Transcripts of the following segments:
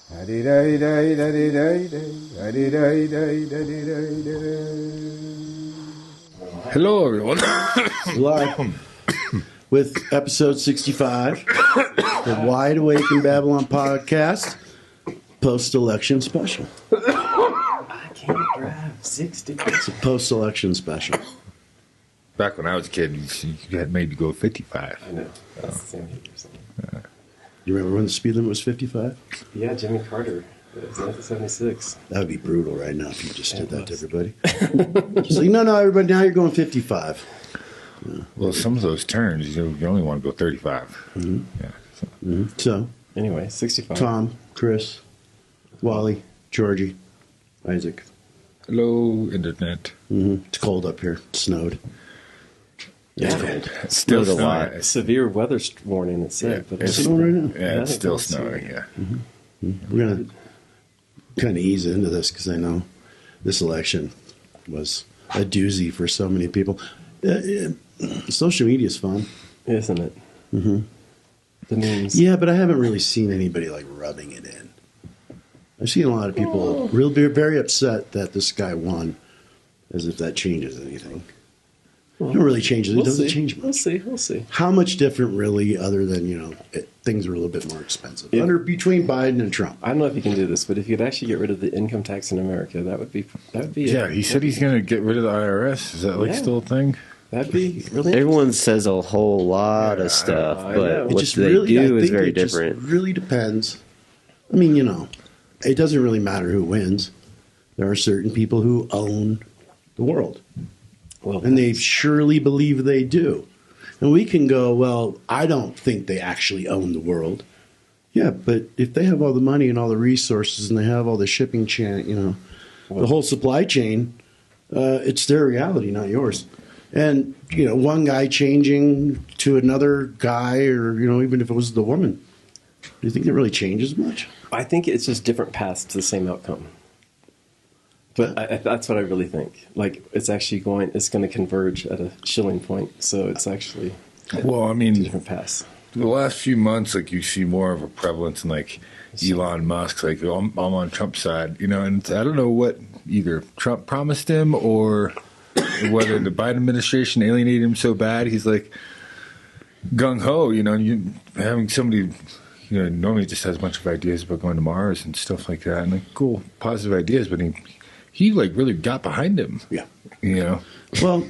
Hello, everyone. Live with episode 65, the Wide Awake in Babylon podcast, post-election special. I can't drive 60. It's a post-election special. Back when I was a kid, you had made to go 55. I know. That's the same age or something. You remember when the speed limit was 55? Yeah, Jimmy Carter. It was 1976. That would be brutal right now if you just did that to everybody. He's like, no, everybody, now you're going 55. Yeah. Well, some of those turns, you only want to go 35. Mm-hmm. Yeah. So. Mm-hmm. So, anyway, 65. Tom, Chris, Wally, Georgie, Isaac. Hello, Internet. Mm-hmm. It's cold up here. It snowed. Yeah. It's cold. It's still There's a snowing. Severe weather warning, it said. Yeah, but It's snowing right now. Yeah, it's I think still that's snowing, yeah. Mm-hmm. We're going to kind of ease into this because I know this election was a doozy for so many people. Social media is fun. Isn't it? Mm-hmm. The memes. Yeah, but I haven't really seen anybody like rubbing it in. I've seen a lot of people very upset that this guy won, as if that changes anything. Well, It don't really change. It we'll doesn't see. change much. We'll see. How much different, really, other than things are a little bit more expensive Yeah. between Biden and Trump. I don't know if you can do this, but if you could actually get rid of the income tax in America, that would be Yeah, he said he's going to get rid of the IRS. Is that Yeah. still a thing? That'd be really Everyone says a whole lot Yeah, of stuff, I know. but It what just they really, I do is think very it just different. really depends. I mean, it doesn't really matter who wins. There are certain people who own the world, well, and they surely believe they do. And we can go, well, I don't think they actually own the world. Yeah, but if they have all the money and all the resources and they have all the shipping chain, the whole supply chain, it's their reality, not yours. And, one guy changing to another guy or, even if it was the woman, do you think it really changes much? I think it's just different paths to the same outcome. But that's what I really think. Like, it's going to converge at a shilling point. So it's actually Well, I two mean, different paths. the last few months, you see more of a prevalence in, Elon Musk. I'm on Trump's side, and I don't know what either Trump promised him or whether the Biden administration alienated him so bad. He's gung-ho, you having somebody, normally just has a bunch of ideas about going to Mars and stuff like that. And cool, positive ideas, but he really got behind him. Yeah. Well,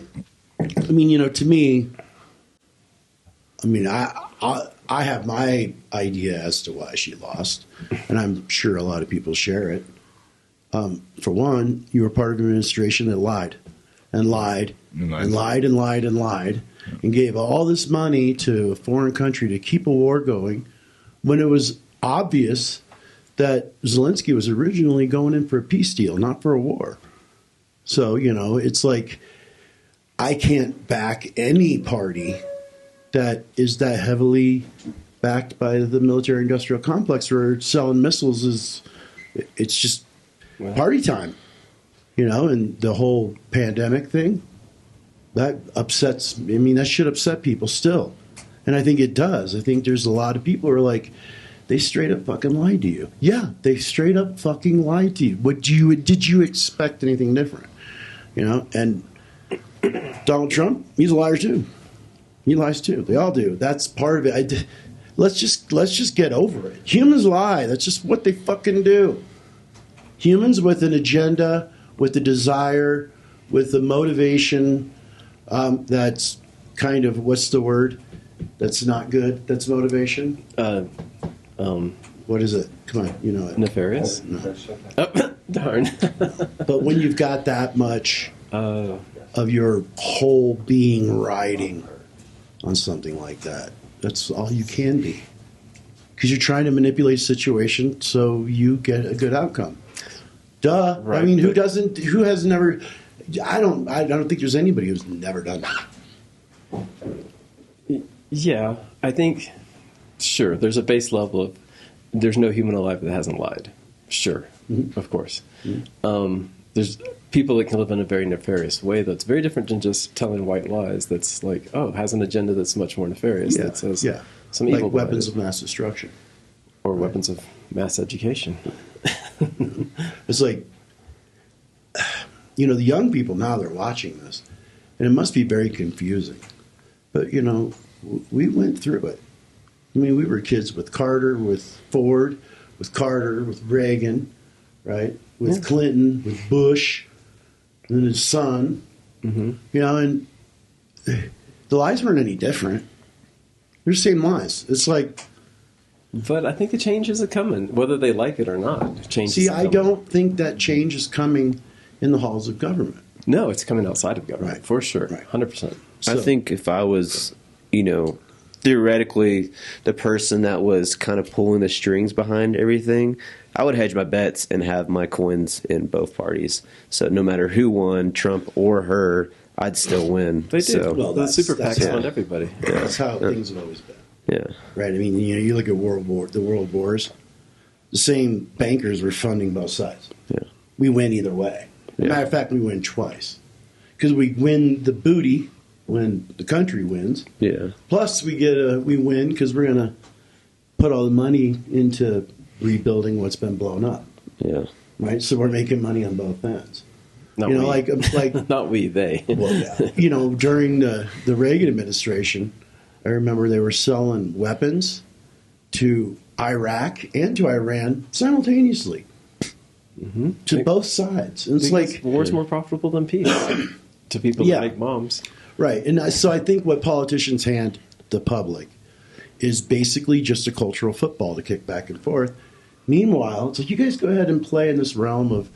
I mean, to me, I have my idea as to why she lost, and I'm sure a lot of people share it. For one, you were part of an administration that lied and lied and lied and lied and lied and gave all this money to a foreign country to keep a war going when it was obvious that Zelensky was originally going in for a peace deal, not for a war. So, it's like I can't back any party that is that heavily backed by the military-industrial complex where selling missiles it's just party time, and the whole pandemic thing, that should upset people still. And I think it does. I think there's a lot of people who are like, they straight up fucking lied to you. Yeah, they straight up fucking lied to you. Did you expect anything different? And Donald Trump, he's a liar too. He lies too. They all do. That's part of it. Let's just get over it. Humans lie. That's just what they fucking do. Humans with an agenda, with a desire, with a motivation, that's kind of, what's the word? That's not good. That's motivation. What is it? Come on, you know it. Nefarious? No. Oh, darn. But when you've got that much of your whole being riding on something like that, that's all you can be. Because you're trying to manipulate a situation so you get a good outcome. Duh. Right, I mean, who has never... I don't think there's anybody who's never done that. Yeah, I think, sure, there's a base level of, there's no human alive that hasn't lied. Sure, of course. There's people that can live in a very nefarious way that's very different than just telling white lies. That's has an agenda that's much more nefarious. That says some evil like weapons lies. of mass destruction. Or weapons of mass education. It's like, the young people now, they're watching this, and it must be very confusing. But, we went through it. I mean, we were kids with Carter, with Ford, with Carter, with Reagan, right? With Clinton, with Bush, and his son. Mm-hmm. And the lies weren't any different. They're the same lies. It's like... But I think the changes are coming, whether they like it or not. See, I don't think that change is coming in the halls of government. No, it's coming outside of government, right. For sure, right. 100%. I think if I was, theoretically the person that was kind of pulling the strings behind everything, I would hedge my bets and have my coins in both parties. So no matter who won, Trump or her, I'd still win. They do. So, Well, the super PACs fund everybody. Yeah. That's how things have always been. Yeah. Right. I mean, you look at the world wars. The same bankers were funding both sides. Yeah. We win either way. Yeah. Matter of fact, we win twice because we win the booty when the country wins. Yeah. Plus, we win because we're gonna put all the money into rebuilding what's been blown up. Yeah. Right. So we're making money on both ends. Not we. like Not we, they. Well, yeah. During the Reagan administration, I remember they were selling weapons to Iraq and to Iran simultaneously to both sides. And it's like war's more profitable than peace to people that make bombs. Right. And so I think what politicians hand the public is basically just a cultural football to kick back and forth. Meanwhile, it's like, you guys go ahead and play in this realm of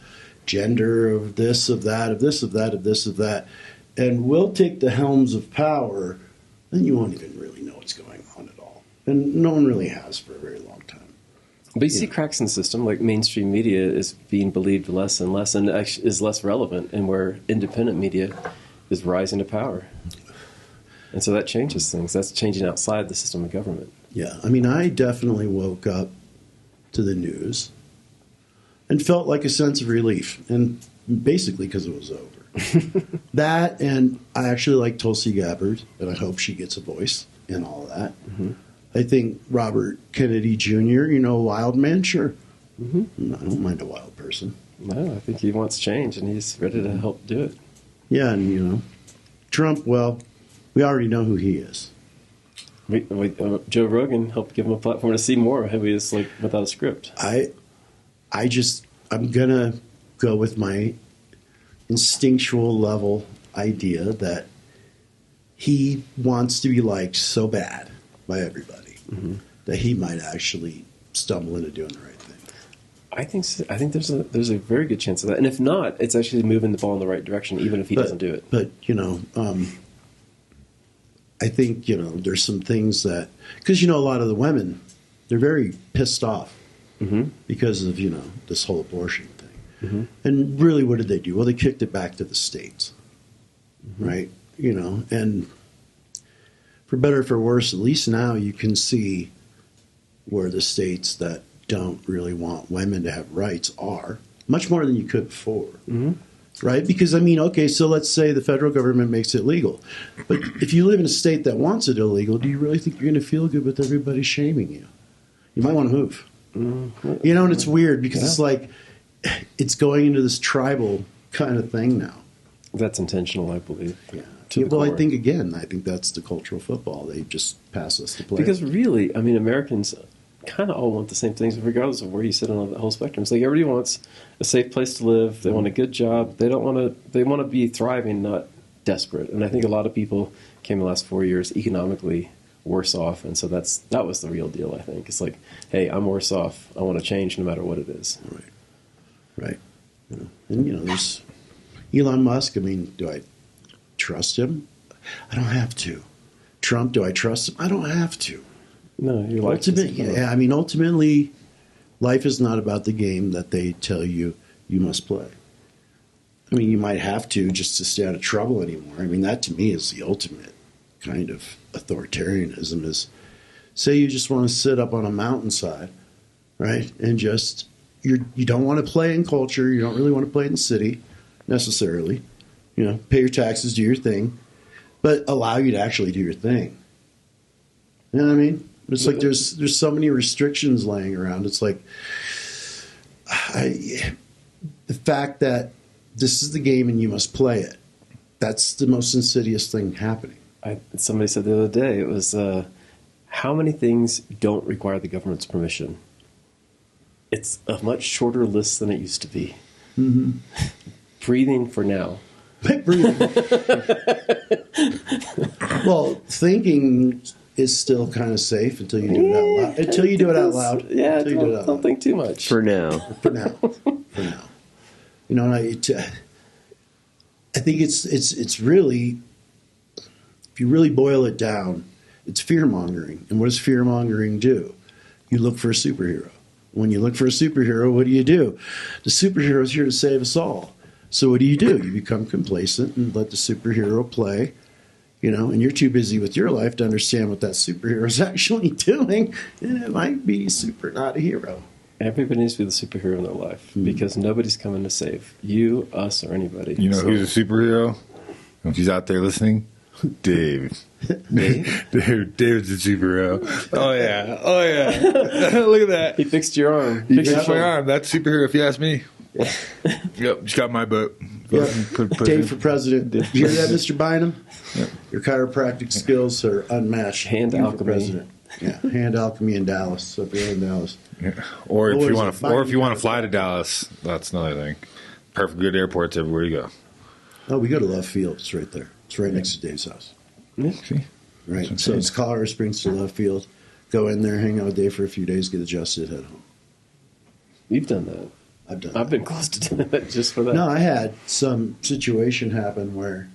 gender, of this, of that, of this, of that, of this, of that, and we'll take the helms of power, then you won't even really know what's going on at all. And no one really has for a very long time. But you see cracks in the system, like mainstream media is being believed less and less, and actually is less relevant, and where independent media is rising to power. And so that changes things. That's changing outside the system of government. Yeah. I mean, I definitely woke up to the news and felt like a sense of relief, and basically because it was over. That, and I actually like Tulsi Gabbard, and I hope she gets a voice in all of that. Mm-hmm. I think Robert Kennedy Jr., a wild man, sure. Mm-hmm. I don't mind a wild person. No, I think he wants change, and he's ready to help do it. Yeah, and, Trump, well, we already know who he is. Joe Rogan helped give him a platform to see more. He was like without a script. I'm going to go with my instinctual level idea that he wants to be liked so bad by everybody that he might actually stumble into doing the right thing. I think there's a very good chance of that. And if not, it's actually moving the ball in the right direction, even if he doesn't do it. But, I think, there's some things that, because, a lot of the women, they're very pissed off because of, this whole abortion thing. Mm-hmm. And really, what did they do? Well, they kicked it back to the states, right? And for better or for worse, at least now you can see where the states that don't really want women to have rights are, much more than you could before. Mm-hmm. Right? Because, okay, so let's say the federal government makes it legal. But if you live in a state that wants it illegal, do you really think you're going to feel good with everybody shaming you? You might want to move. Mm-hmm. And it's weird because it's like it's going into this tribal kind of thing now. That's intentional, I believe. Yeah. Well, I think that's the cultural football. They just pass us the plate. Because really, Americans kind of all want the same things, regardless of where you sit on the whole spectrum. It's like everybody wants a safe place to live. They want a good job. They want to be thriving, not desperate. And I think a lot of people came in the last 4 years economically worse off, and so that was the real deal. I think it's like, hey, I'm worse off. I want to change no matter what it is. Right. And there's Elon Musk. Do I trust him? I don't have to. Trump, do I trust him? I don't have to. No, you're like ultimately, life is not about the game that they tell you must play. You might have to just to stay out of trouble anymore. That to me is the ultimate kind of authoritarianism. Is say you just want to sit up on a mountainside, right, and just you don't want to play in culture. You don't really want to play in the city necessarily. Pay your taxes, do your thing, but allow you to actually do your thing. You know what I mean? It's like there's so many restrictions laying around. It's like the fact that this is the game and you must play it. That's the most insidious thing happening. Somebody said the other day, it was, how many things don't require the government's permission? It's a much shorter list than it used to be. Mm-hmm. Breathing for now. Breathing. Well, thinking is still kind of safe until you do it out loud. Until you do it out loud. Yeah, don't think too much. For now. For now. You know, and I think it's really, if you really boil it down, it's fear mongering. And what does fear mongering do? You look for a superhero. When you look for a superhero, what do? The superhero is here to save us all. So what do? You become complacent and let the superhero play, you know, and you're too busy with your life to understand what that superhero is actually doing. And it might be super not a hero. Everybody needs to be the superhero in their life because nobody's coming to save you, us, or anybody. You know who's a superhero? If he's out there listening, Dave. David's a superhero. Oh yeah. Look at that. He fixed your arm. He fixed my arm. That's superhero if you ask me. Yep, just got my boat. Yep. Dave for president. You hear that, Mr. Bynum? Yep. Your chiropractic skills are unmatched. Hand Dave alchemy. for president. Yeah, hand alchemy in Dallas. So if you're in Dallas, yeah. Or if you want to fly to Dallas, that's another thing. Perfect, good airports everywhere you go. Oh, we go to Love Field. It's right there. It's right next to Dave's house. Yeah. See? Right. So it's Colorado Springs to Love Field. Go in there, hang out with Dave for a few days, get adjusted, head home. You've done that. I've been close to doing that just for that. No, I had some situation happen where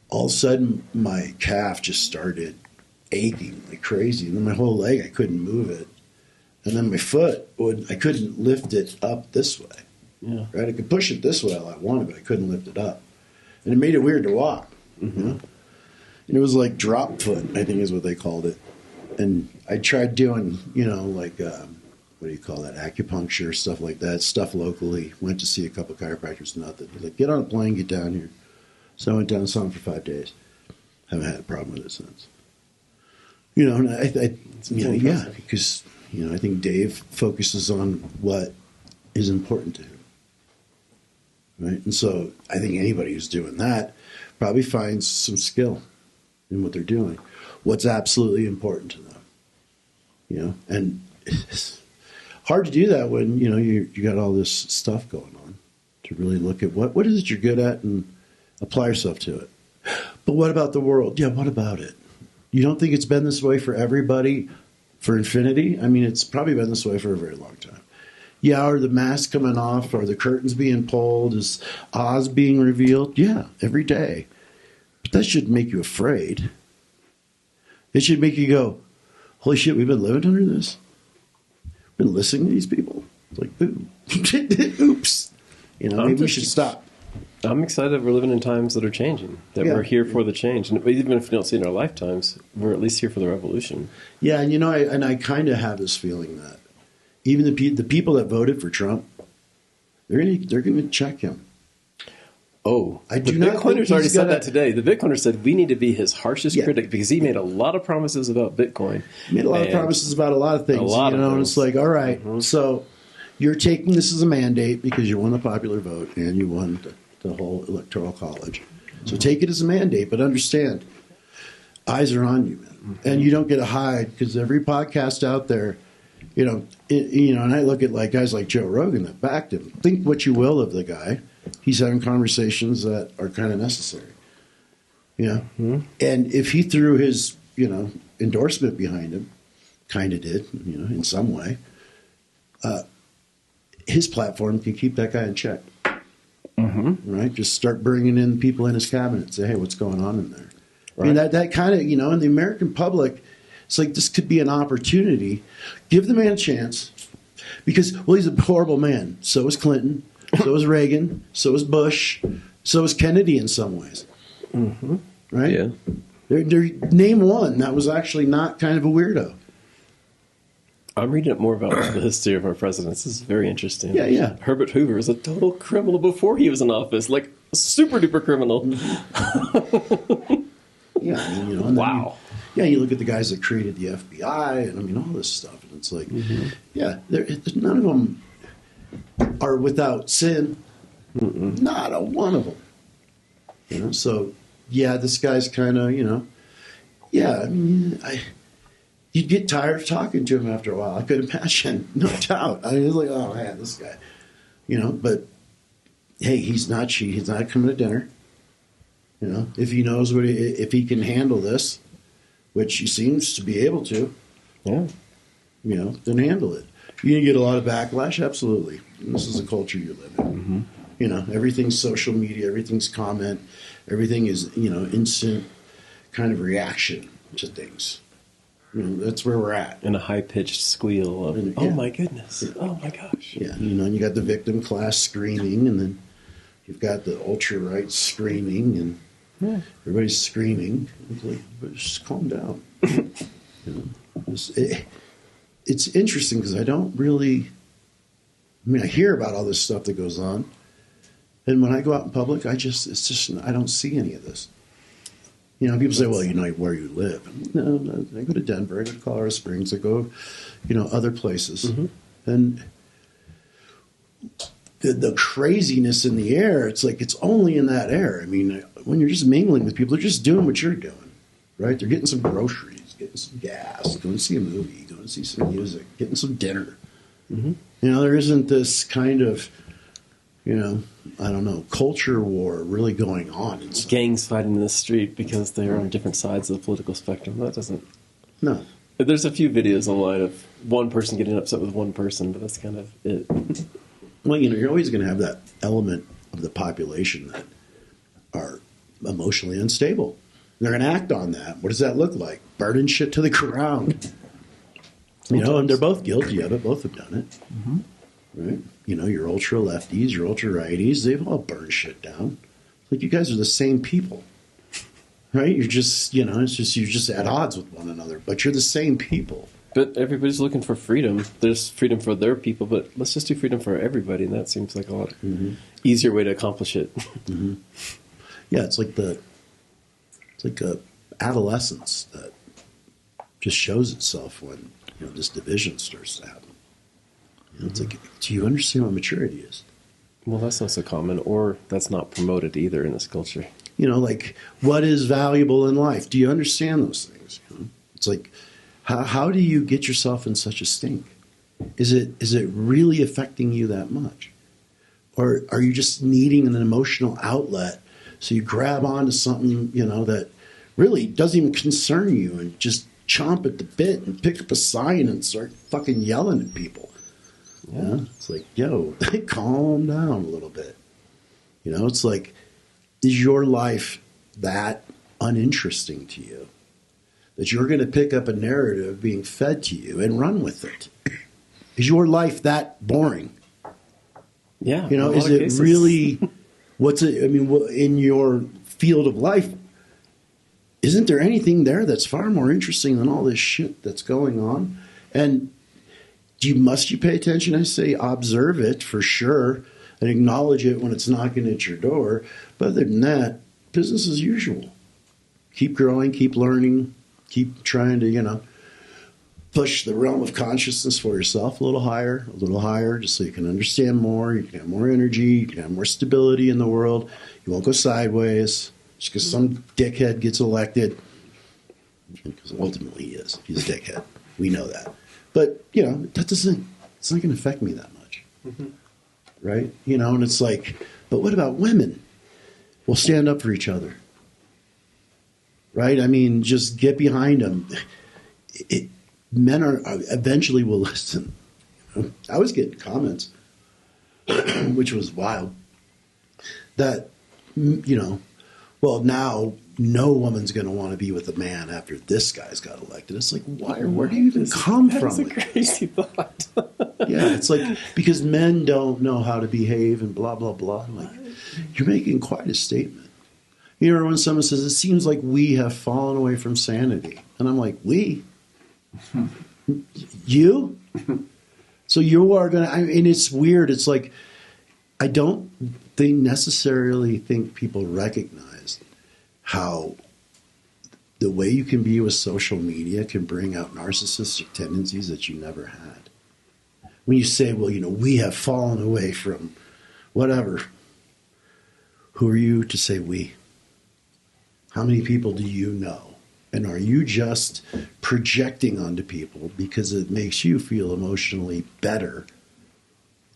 all of a sudden my calf just started aching like crazy. And then my whole leg, I couldn't move it. And then my foot, I couldn't lift it up this way. Yeah. Right? I could push it this way all I wanted, but I couldn't lift it up. And it made it weird to walk. Mm-hmm. You know? And it was like drop foot, I think is what they called it. And I tried doing, you know, like, what do you call that, acupuncture, stuff like that, stuff locally. Went to see a couple of chiropractors, nothing. Like, get on a plane, get down here. So I went down and saw him for 5 days. Haven't had a problem with it since. You know, and yeah, because, you know, I think Dave focuses on what is important to him. Right? And so I think anybody who's doing that probably finds some skill in what they're doing. What's absolutely important to them. You know, and it's hard to do that when, you know, you got all this stuff going on, to really look at what is it you're good at and apply yourself to it. But what about the world? Yeah, what about it? You don't think it's been this way for everybody for infinity? I mean, it's probably been this way for a very long time. Yeah, are the masks coming off? Are the curtains being pulled? Is Oz being revealed? Yeah, every day. But that shouldn't make you afraid. It should make you go, holy shit, we've been living under this? Been listening to these people? It's like, ooh. Oops. You know, maybe we should stop. I'm excited we're living in times that are changing, that we're here for the change. And even if we don't see it in our lifetimes, we're at least here for the revolution. Yeah, and you know, I kind of have this feeling that even the people that voted for Trump, they're going to check him. Oh, I do the not Bitcoiners already said that today. The Bitcoiners said we need to be his harshest critic because he made a lot of promises about Bitcoin. He made a lot of promises about a lot of things. And it's like, all right, so you're taking this as a mandate because you won the popular vote and you won the whole electoral college. So take it as a mandate, but understand, eyes are on you, man. And you don't get to hide because every podcast out there, you know, and I look at like guys like Joe Rogan that backed him. Think what you will of the guy. He's having conversations that are kind of necessary. Yeah. Mm-hmm. And if he threw his, you know, endorsement behind him, kind of did, you know, in some way, his platform can keep that guy in check. Mm-hmm. Right? Just start bringing in people in his cabinet and say, hey, what's going on in there? Right. I mean, that kind of, you know, in the American public, it's like this could be an opportunity. Give the man a chance. Because, well, he's a horrible man. So was Clinton. So was Reagan. So was Bush. So was Kennedy in some ways. Mm-hmm. Right? Yeah. Name one that was actually not kind of a weirdo. I'm reading up more about the history of our presidents. This is very interesting. Yeah, yeah. Herbert Hoover was a total criminal before he was in office, like a super duper criminal. Yeah, I mean, you know. Wow. Yeah, you look at the guys that created the FBI, and I mean all this stuff, and it's like, yeah, none of them are without sin. Not a one of them. You know, so yeah, this guy's kind of, you know, yeah. I mean, you'd get tired of talking to him after a while. I could imagine, no doubt. I mean, it's like, oh man, this guy, you know. But hey, he's not coming to dinner. You know, if he knows if he can handle this, which he seems to be able to, Yeah. you know, then handle it. You're going to get a lot of backlash, absolutely. And this is the culture you live in. You know, everything's social media, everything's comment, everything is, you know, instant kind of reaction to things. You know, that's where we're at. And a high-pitched squeal of, oh my goodness, oh my gosh. Yeah, you know, and you got the victim class screaming, and then you've got the ultra-right screaming, and everybody's screaming. It's like, but just calm down. You know, it's interesting because I hear about all this stuff that goes on, and when I go out in public, I don't see any of this. You know, people say, well, you know where you live. No, I go to Denver, I go to Colorado Springs, I go, you know, other places. And the craziness in the air, it's like it's only in that air. I mean, when you're just mingling with people, they're just doing what you're doing, right? They're getting some groceries, getting some gas, going to see a movie, going to see some music, getting some dinner. You know, there isn't this kind of, you know, I don't know, culture war really going on. Gangs fighting in the street because they're on different sides of the political spectrum. That doesn't... No. There's a few videos online of one person getting upset with one person, but that's kind of it. Well, you know, you're always going to have that element of the population that are emotionally unstable. They're going to act on that. What does that look like? Burning shit to the ground. You know, and they're both guilty of it. Both have done it. Right? You know, your ultra lefties, your ultra righties, they've all burned shit down. Like, you guys are the same people. Right? You're just, you know, you're just at odds with one another, but you're the same people. But everybody's looking for freedom. There's freedom for their people, but let's just do freedom for everybody, and that seems like a lot easier way to accomplish it. Yeah, it's like a adolescence that just shows itself when, you know, this division starts to happen. You know, it's like, do you understand what maturity is? Well, that's not so common, or that's not promoted either in this culture. You know, like, what is valuable in life? Do you understand those things? You know? It's like, how do you get yourself in such a stink? Is it really affecting you that much? Or are you just needing an emotional outlet so you grab onto something, you know, that really doesn't even concern you and just chomp at the bit and pick up a sign and start fucking yelling at people? Yeah. You know? It's like, yo, calm down a little bit. You know, it's like, is your life that uninteresting to you that you're going to pick up a narrative being fed to you and run with it? Is your life that boring? Yeah. You know, is it really, in your field of life, isn't there anything there that's far more interesting than all this shit that's going on? And must you pay attention? I say observe it for sure and acknowledge it when it's knocking at your door. But other than that, business as usual. Keep growing, keep learning, keep trying to, you know, push the realm of consciousness for yourself a little higher, just so you can understand more, you can have more energy, you can have more stability in the world. You won't go sideways just because some dickhead gets elected. Because ultimately he is. He's a dickhead. We know that. But, you know, it's not going to affect me that much. Right? You know, and it's like, but what about women? We'll stand up for each other. Right? I mean, just get behind them. Men eventually will listen. I was getting comments, which was wild, that, you know, well, now no woman's going to want to be with a man after this guy's got elected. It's like, why? Where do you even come from? That's a crazy thought. Yeah, it's like, because men don't know how to behave and blah, blah, blah. I'm like, you're making quite a statement. You know, when someone says, it seems like we have fallen away from sanity. And I'm like, we? You? So you are going to, and it's weird. It's like, they necessarily think people recognize how the way you can be with social media can bring out narcissistic tendencies that you never had. When you say, well, we have fallen away from whatever, who are you to say we? How many people do you know? And are you just projecting onto people because it makes you feel emotionally better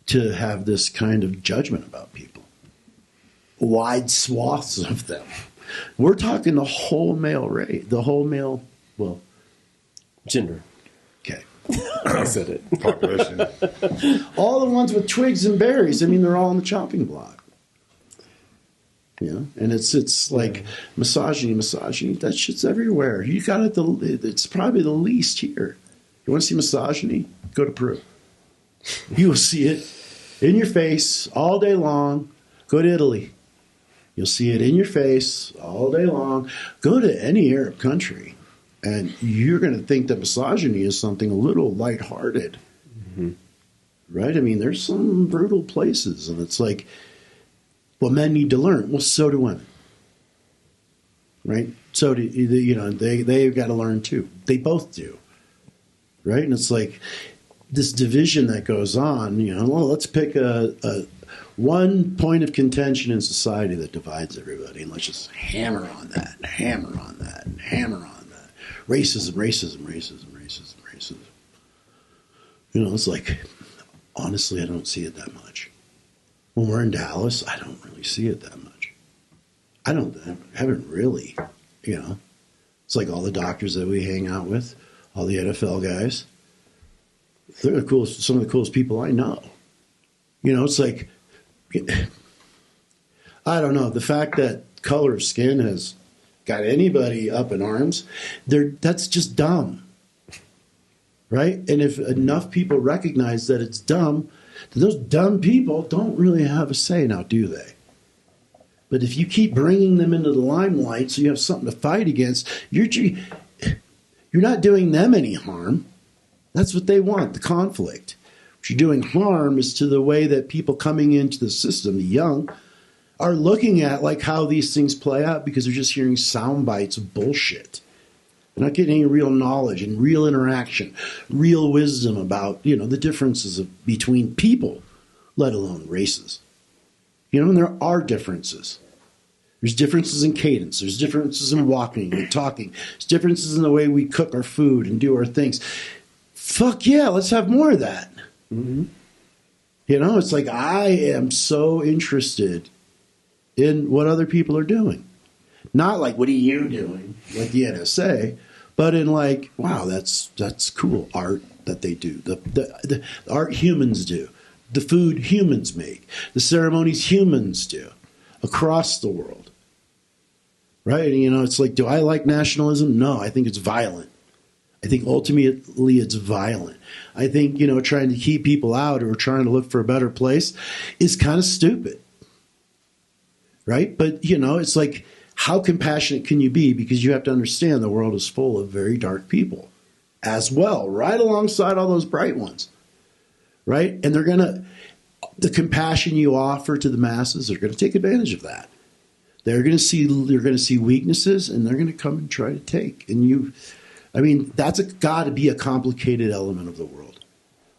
to have this kind of judgment about people? Wide swaths of them. We're talking the whole male race, Gender. Okay. I said it. Population. All the ones with twigs and berries, they're all on the chopping block. And it's like misogyny. That shit's everywhere. You got it. It's probably the least here. You want to see misogyny? Go to Peru. You will see it in your face all day long. Go to Italy. You'll see it in your face all day long. Go to any Arab country, and you're going to think that misogyny is something a little lighthearted, right? There's some brutal places, and it's like, well, men need to learn. Well, so do women, right? So do they've got to learn too. They both do, right? And it's like this division that goes on. Well, let's pick a one point of contention in society that divides everybody, and let's just hammer on that, and hammer on that, and hammer on that. Racism. It's like, honestly, I don't see it that much. When we're in Dallas, I don't really see it that much. I haven't really, It's like all the doctors that we hang out with, all the NFL guys. They're the coolest, some of the coolest people I know. It's like, I don't know, the fact that color of skin has got anybody up in arms, that's just dumb. Right? And if enough people recognize that it's dumb, those dumb people don't really have a say now, do they? But if you keep bringing them into the limelight so you have something to fight against, you're not doing them any harm. That's what they want, the conflict. What you're doing harm is to the way that people coming into the system, the young, are looking at like how these things play out because they're just hearing sound bites of bullshit. They're not getting any real knowledge and real interaction, real wisdom about, the differences between people, let alone races. And there are differences. There's differences in cadence. There's differences in walking and talking. There's differences in the way we cook our food and do our things. Fuck yeah, let's have more of that. Mm-hmm. It's like I am so interested in what other people are doing. Not like, what are you doing? Like the NSA, but in like, wow, that's cool art that they do. The art humans do. The food humans make. The ceremonies humans do across the world. Right? And, it's like, do I like nationalism? No, I think it's violent. I think ultimately it's violent. I think, trying to keep people out or trying to look for a better place is kind of stupid. Right? But, it's like, how compassionate can you be? Because you have to understand the world is full of very dark people as well, right alongside all those bright ones. Right? And the compassion you offer to the masses, they're going to take advantage of that. You're going to see weaknesses, and they're going to come and try to take. And that's got to be a complicated element of the world,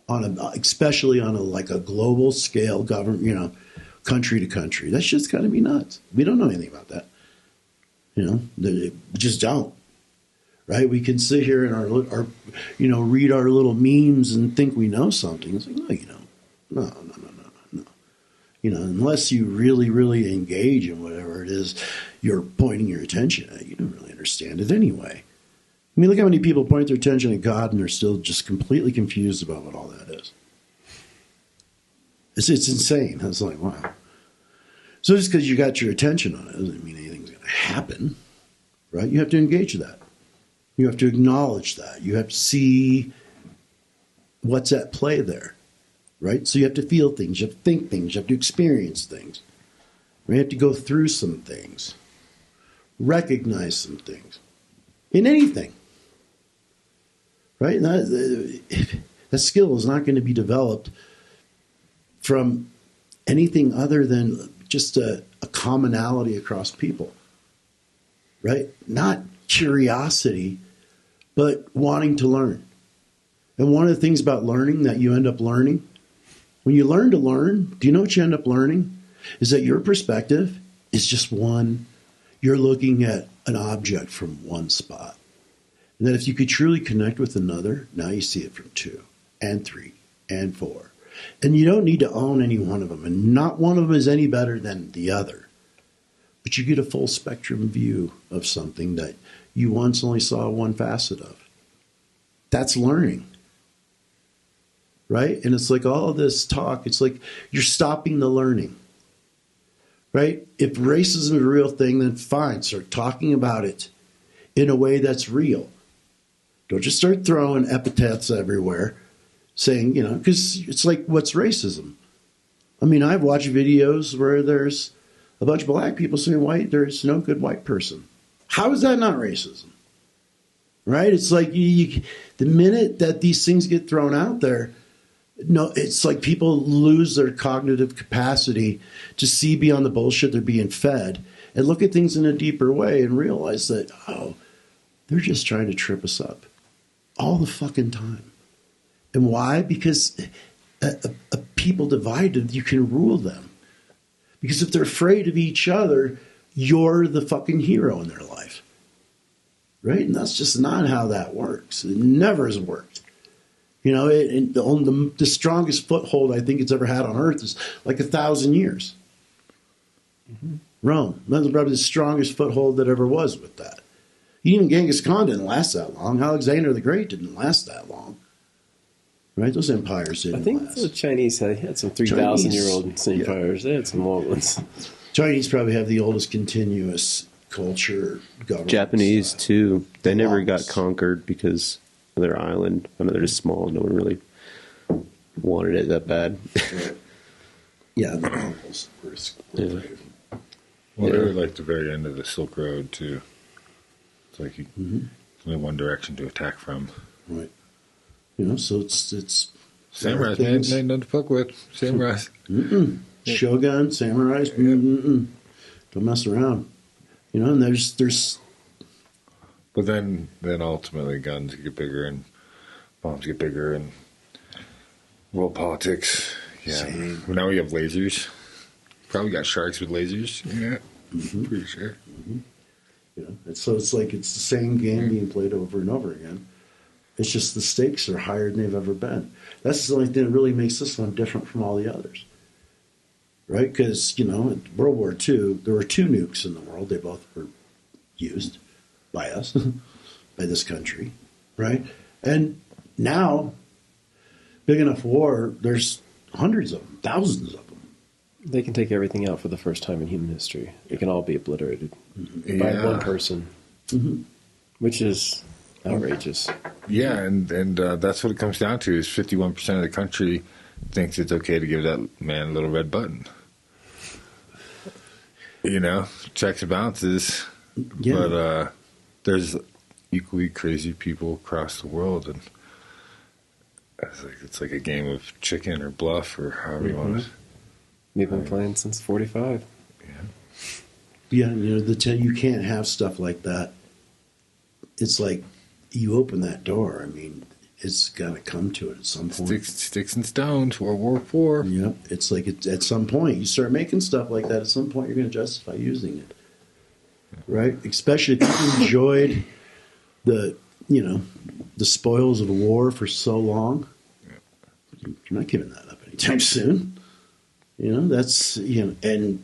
especially on a global scale, government, country to country. That shit's got to be nuts. We don't know anything about that. We just don't. Right? We can sit here and read our little memes and think we know something. It's like, no, you don't. No. Unless you really, really engage in whatever it is you're pointing your attention at, you don't really understand it anyway. Look how many people point their attention at God and they're still just completely confused about what all that is. It's insane. It's like, wow. So just because you got your attention on it doesn't mean anything's going to happen, right? You have to engage that. You have to acknowledge that. You have to see what's at play there, right? So you have to feel things. You have to think things. You have to experience things. You have to go through some things, recognize some things in anything, right? And that skill is not going to be developed from anything other than just a commonality across people, right? Not curiosity, but wanting to learn. And one of the things about learning that you end up learning, when you learn to learn, do you know what you end up learning? Is that your perspective is just one. You're looking at an object from one spot. And that if you could truly connect with another, now you see it from 2 and 3 and 4. And you don't need to own any one of them. And not one of them is any better than the other. But you get a full spectrum view of something that you once only saw one facet of. That's learning. Right? And it's like all of this talk, it's like you're stopping the learning. Right? If racism is a real thing, then fine. Start talking about it in a way that's real. Don't just start throwing epithets everywhere saying, because it's like, what's racism? I mean, I've watched videos where there's a bunch of black people saying there's no good white person. How is that not racism? Right? It's like the minute that these things get thrown out there, no, it's like people lose their cognitive capacity to see beyond the bullshit they're being fed and look at things in a deeper way and realize that, they're just trying to trip us up all the fucking time. And why? Because a people divided, you can rule them. Because if they're afraid of each other, you're the fucking hero in their life. Right? And that's just not how that works. It never has worked. The strongest foothold I think it's ever had on earth is like 1,000 years. Mm-hmm. Rome. That's probably the strongest foothold that ever was with that. Even Genghis Khan didn't last that long. Alexander the Great didn't last that long. Right? Those empires didn't last. I think the Chinese had some 3,000-year-old empires. They had some long ones. Chinese probably have the oldest continuous culture government. Japanese, too. They never got conquered because of their island. I know they're just small. No one really wanted it that bad. Right. Yeah, the Mongols were brave. Well, they were like the very end of the Silk Road, too. It's like only one direction to attack from. Right. So it's samurais, man. Ain't nothing to fuck with. Samurais. Shogun, samurais. Don't mess around. And there's. But then ultimately guns get bigger and bombs get bigger and world politics. Yeah. Same. Now we have lasers. Probably got sharks with lasers. Yeah. Pretty sure. So it's like it's the same game being played over and over again. It's just the stakes are higher than they've ever been. That's the only thing that really makes this one different from all the others. Right? Because, in World War II, there were 2 nukes in the world. They both were used by us, by this country. Right? And now, big enough war, there's hundreds of them, thousands of them. They can take everything out for the first time in human history. It can all be obliterated by one person, which is outrageous. Yeah, and that's what it comes down to is 51% of the country thinks it's okay to give that man a little red button. Checks and balances. Yeah. But there's equally crazy people across the world, and it's like a game of chicken or bluff or however you want to. We've been playing since 45. Yeah, you can't have stuff like that. It's like you open that door. I mean, it's got to come to it at some point. Sticks and stones, World War IV. Yep. It's like at some point you start making stuff like that. At some point you're going to justify using it, right? Especially if you enjoyed the spoils of war for so long. You're not giving that up anytime soon. That's and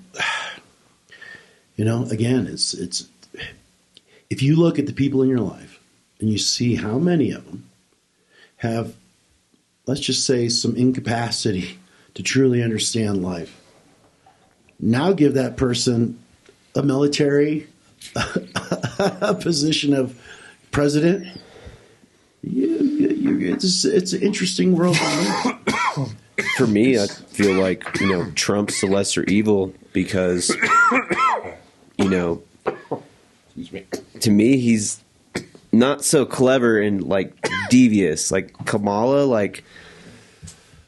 again, it's if you look at the people in your life and you see how many of them have, let's just say, some incapacity to truly understand life. Now give that person a military position of president. It's an interesting world. For me, I feel like, Trump's the lesser evil because, to me, he's not so clever and, devious. Like, Kamala,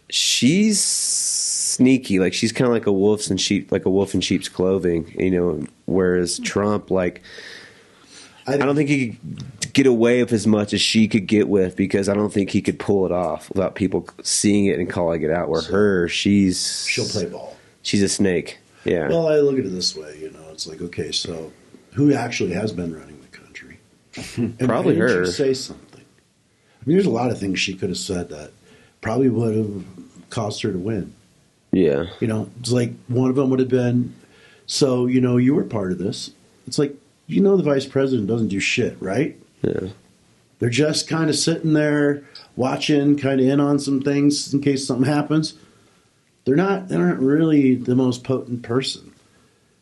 she's sneaky. She's kind of like a wolf in sheep's clothing, whereas Trump, I don't think he could get away with as much as she could get with, because I don't think he could pull it off without people seeing it and calling it out. Where she'll play ball. She's a snake. Yeah. Well, I look at it this way, it's like, okay, so who actually has been running the country? And Probably why didn't her. she say something. I mean, there's a lot of things she could have said that probably would have caused her to win. Yeah. It's like one of them would have been, so, you were part of this. It's like, the vice president doesn't do shit, right? Yeah. They're just kind of sitting there watching, kind of in on some things in case something happens. They aren't really the most potent person,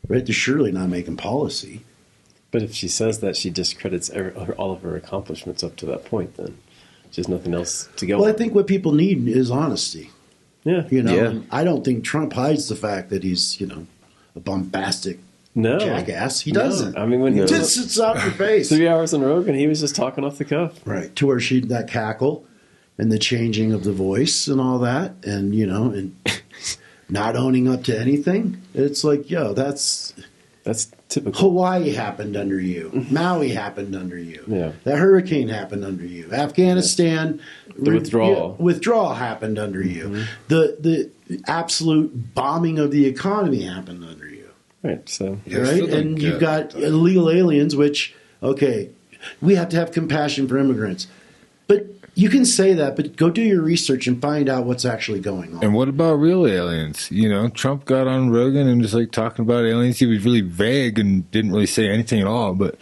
right? They're surely not making policy. But if she says that, she discredits all of her accomplishments up to that point, then there's nothing else to go Well, on. I think what people need is honesty. Yeah. And I don't think Trump hides the fact that he's, a bombastic jackass. He doesn't. I mean, when he just sits out your face. 3 hours on Rogan, he was just talking off the cuff. Right. To where that cackle and the changing of the voice and all that, and, and not owning up to anything. It's like, that's typical. Hawaii happened under you. Maui happened under you. Yeah. That hurricane happened under you. Afghanistan, The withdrawal. Withdrawal happened under you. Mm-hmm. The absolute bombing of the economy happened under you. Right. So. Right? And you've got illegal aliens, which, okay, we have to have compassion for immigrants. But you can say that, but go do your research and find out what's actually going on. And what about real aliens? Trump got on Rogan and just talking about aliens. He was really vague and didn't really say anything at all. But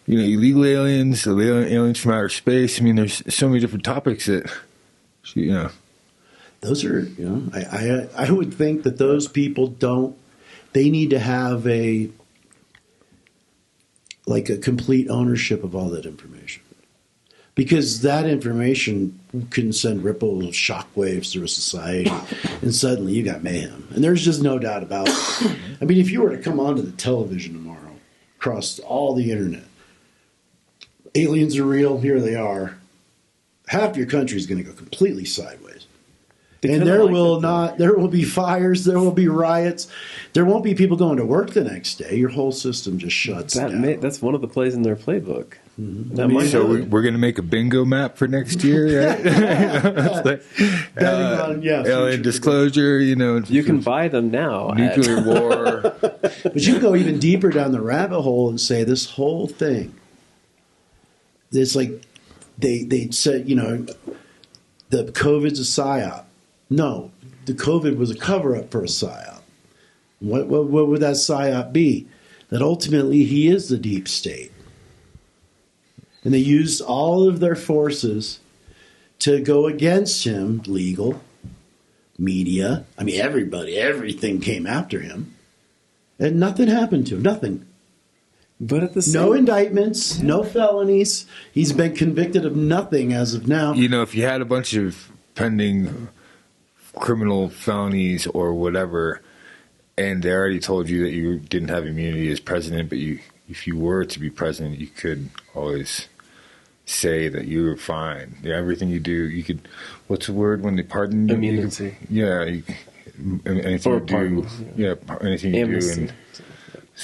illegal aliens, aliens from outer space. I mean, there's so many different topics that Those are, I would think that those people don't. They need to have a complete ownership of all that information. Because that information can send ripple shockwaves through a society, and suddenly you got mayhem. And there's just no doubt about it. I mean, if you were to come onto the television tomorrow, across all the internet, aliens are real, here they are, half your country is going to go completely sideways. And there will be fires, there will be riots, there won't be people going to work the next day. Your whole system just shuts down. That's one of the plays in their playbook. Mm-hmm. So we're going to make a bingo map for next year, right? Alien disclosure, You can buy them now. Nuclear war. But you can go even deeper down the rabbit hole and say this whole thing. It's like they said, the COVID's a psyop. No, the COVID was a cover-up for a psyop. What would that psyop be? That ultimately he is the deep state. And they used all of their forces to go against him, legal, media. I mean, everything came after him. And nothing happened to him, nothing. But at the same No indictments, no felonies. He's been convicted of nothing as of now. If you had a bunch of pending criminal felonies or whatever, and they already told you that you didn't have immunity as president, but if you were to be president, you could always say that you were fine. Yeah, everything you do, you could. What's the word when they pardon you? Immunity. Anything Or you do. pardon, Anything you Amnesty. do.